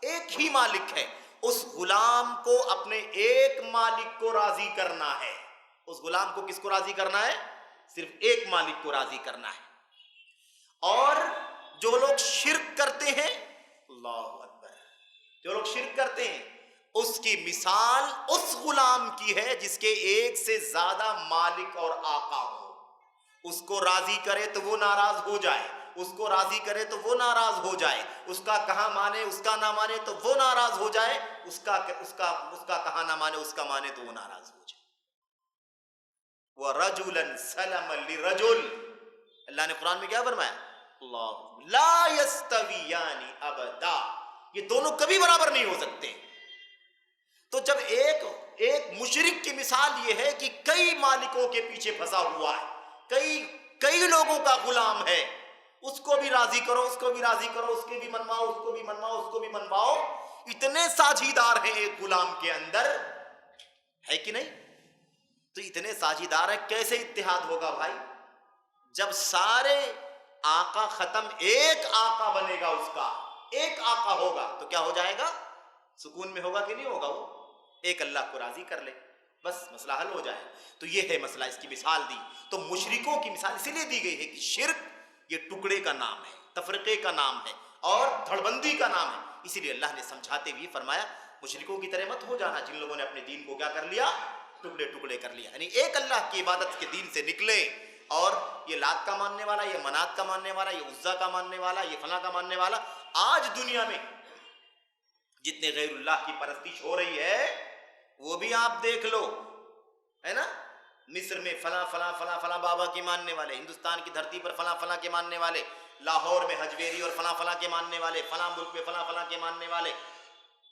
[SPEAKER 1] ایک ہی مالک ہے. اس غلام کو اپنے ایک مالک کو راضی کرنا ہے. اس غلام کو کس کو راضی کرنا ہے؟ صرف ایک مالک کو راضی کرنا ہے. اور جو لوگ شرک کرتے ہیں, اللہ اکبر, جو لوگ شرک کرتے ہیں اس کی مثال اس غلام کی ہے جس کے ایک سے زیادہ مالک اور آقا ہو. اس کو راضی کرے تو وہ ناراض ہو جائے, اس کو راضی کرے تو وہ ناراض ہو جائے, اس کا کہا مانے اس کا نہ مانے تو وہ ناراض ہو جائے, اس کا کہا نہ مانے اس کا مانے تو وہ ناراض ہو جائے. وَرَجُلًا سَلَمًا لِرَجُلٍ, اللہ نے قرآن میں کیا فرمایا؟ اللہ لا يستویان ابدا, یہ دونوں کبھی برابر نہیں ہو سکتے. تو جب ایک مشرک کی مثال یہ ہے کہ کئی مالکوں کے پیچھے پھنسا ہوا ہے, کئی لوگوں کا غلام ہے, اس کو بھی راضی کرو, اس کو بھی راضی کرو, اس کے بھی منواؤ, اس کو بھی منواؤ, اس کو بھی منواؤ, اتنے ساجیدار ہیں ایک غلام کے اندر, ہے کہ نہیں؟ تو اتنے ساجیدار ہیں, کیسے اتحاد ہوگا بھائی؟ جب سارے آقا ختم, ایک آقا بنے گا, اس کا ایک آقا ہوگا تو کیا ہو جائے گا؟ سکون میں ہوگا کہ نہیں ہوگا؟ وہ ایک اللہ کو راضی کر لے, بس مسئلہ حل ہو جائے. تو یہ ہے مسئلہ, اس کی مثال دی. تو مشرکوں کی مثال اسی لیے دی گئی ہے کہ شرک یہ ٹکڑے کا نام ہے, تفرقے کا نام ہے اور دھڑبندی کا نام ہے. اسی لیے اللہ نے سمجھاتے ہوئے فرمایا مشرکوں کی طرح مت ہو جانا جن لوگوں نے اپنے دین کو کیا کر لیا؟ ٹکڑے ٹکڑے کر لیا. یعنی ایک اللہ کی عبادت کے دین سے نکلے, اور یہ لات کا ماننے والا, یہ منات کا ماننے والا, یہ عزا کا ماننے والا, یہ فلاں کا ماننے والا. آج دنیا میں جتنے غیر اللہ کی پرستش ہو رہی ہے وہ بھی آپ دیکھ لو, ہے نا؟ مصر میں فلاں فلاں فلاں فلاں بابا کے ماننے والے, ہندوستان کی دھرتی پر فلاں فلاں کے ماننے والے, لاہور میں حجویری اور فلاں فلاں کے ماننے والے, فلاں ملک میں فلاں فلاں کے ماننے والے.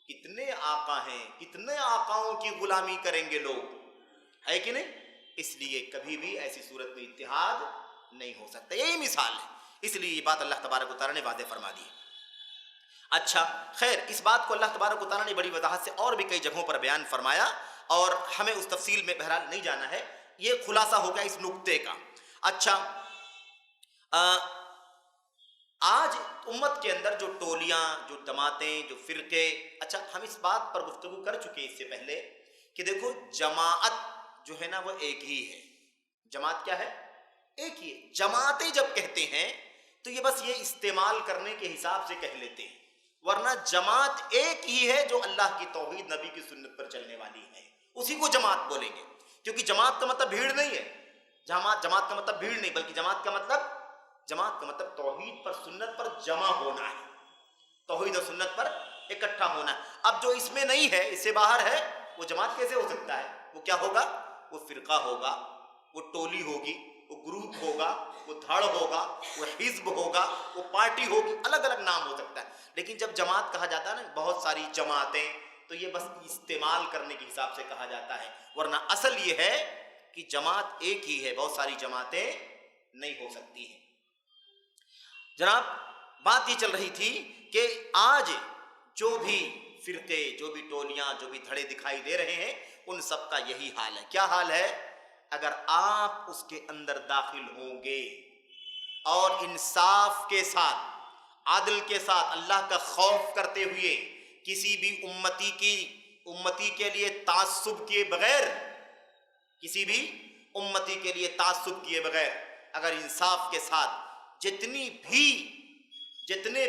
[SPEAKER 1] کتنے آقا ہیں, کتنے آقاؤں کی غلامی کریں گے لوگ, ہے کہ نہیں؟ اس لیے کبھی بھی ایسی صورت میں اتحاد نہیں ہو سکتا. یہی مثال ہے, اس لیے یہ بات اللہ تبارک و تعالیٰ نے واضح فرما دی. اچھا خیر, اس بات کو اللہ تبارک و تعالیٰ نے بڑی وضاحت سے اور بھی کئی جگہوں پر بیان فرمایا, اور ہمیں اس تفصیل میں بہرحال نہیں جانا ہے. یہ خلاصہ ہو گیا اس نقطے کا. اچھا, آج امت کے اندر جو ٹولیاں, جو جماعتیں, جو فرقے, اچھا ہم اس بات پر گفتگو کر چکے اس سے پہلے کہ دیکھو جماعت جو ہے نا وہ ایک ہی ہے. جماعت کیا ہے؟ ایک ہی ہے. جماعتیں جب کہتے ہیں تو یہ بس یہ استعمال کرنے کے حساب سے کہہ لیتے ہیں, ورنہ جماعت ایک ہی ہے جو اللہ کی توحید, نبی کی سنت پر چلنے والی ہے, اسی کو جماعت بولیں گے. کیونکہ جماعت کا مطلب بھیڑ نہیں ہے, جماعت کا مطلب بھیڑ نہیں, بلکہ جماعت کا مطلب توحید پر, سنت پر جمع ہونا ہے, توحید اور سنت پر اکٹھا ہونا ہے. اب جو اس میں نہیں ہے, اس سے باہر ہے, وہ جماعت کیسے ہو سکتا ہے؟ وہ کیا ہوگا؟ وہ فرقہ ہوگا, وہ ٹولی ہوگی, وہ گروپ ہوگا, وہ دھڑ ہوگا, وہ حزب ہوگا, وہ پارٹی ہوگی, الگ الگ نام ہو سکتا ہے. لیکن جب جماعت کہا جاتا ہے نا, بہت ساری جماعتیں, تو یہ بس استعمال کرنے کے حساب سے کہا جاتا ہے, ورنہ اصل یہ ہے کہ جماعت ایک ہی ہے, بہت ساری جماعتیں نہیں ہو سکتی ہیں. جناب بات یہ چل رہی تھی کہ آج جو بھی فرقے, جو بھی ٹولیاں, جو بھی دھڑے دکھائی دے رہے ہیں, ان سب کا یہی حال ہے. کیا حال ہے؟ اگر آپ اس کے اندر داخل ہوں گے اور انصاف کے ساتھ, عدل کے ساتھ, اللہ کا خوف کرتے ہوئے, کسی بھی امتی کے لیے تعصب کیے بغیر, کسی بھی امتی کے لیے تعصب کیے بغیر, اگر انصاف کے ساتھ جتنے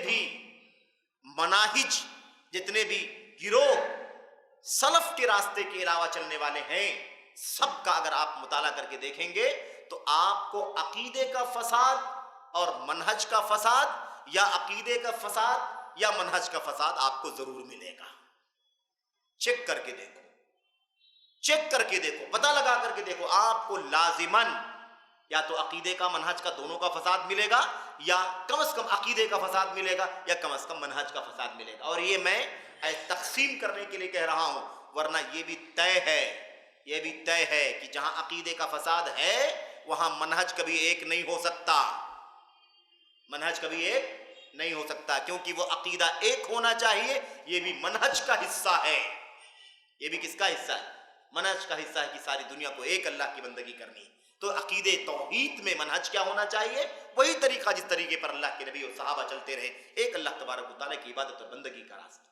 [SPEAKER 1] بھی مناہج, جتنے بھی گروہ سلف کے راستے کے علاوہ چلنے والے ہیں, سب کا اگر آپ مطالعہ کر کے دیکھیں گے تو آپ کو عقیدے کا فساد اور منہج کا فساد, یا عقیدے کا فساد یا منہج کا فساد آپ کو ضرور ملے گا. چیک کر کے دیکھو, چیک کر کے دیکھو, پتہ لگا کر کے دیکھو, آپ کو لازماً یا تو عقیدے کا منہج کا دونوں کا فساد ملے گا, یا کم از کم عقیدے کا فساد ملے گا, یا کم از کم منہج کا فساد ملے گا. اور یہ میں تقسیم کرنے کے لیے کہہ رہا ہوں, ورنہ یہ بھی طے ہے کہ جہاں عقیدے کا فساد ہے وہاں منہج کبھی ایک نہیں ہو سکتا, منہج کبھی ایک نہیں ہو سکتا, کیونکہ وہ عقیدہ ایک ہونا چاہیے, یہ بھی منہج کا حصہ ہے. یہ بھی کس کا حصہ ہے؟ منہج کا حصہ ہے کہ ساری دنیا کو ایک اللہ کی بندگی کرنی. تو عقیدے توحید میں منہج کیا ہونا چاہیے؟ وہی طریقہ جس طریقے پر اللہ کے نبی اور صحابہ چلتے رہے, ایک اللہ تبارک و تعالیٰ کی عبادت اور بندگی کا راستہ.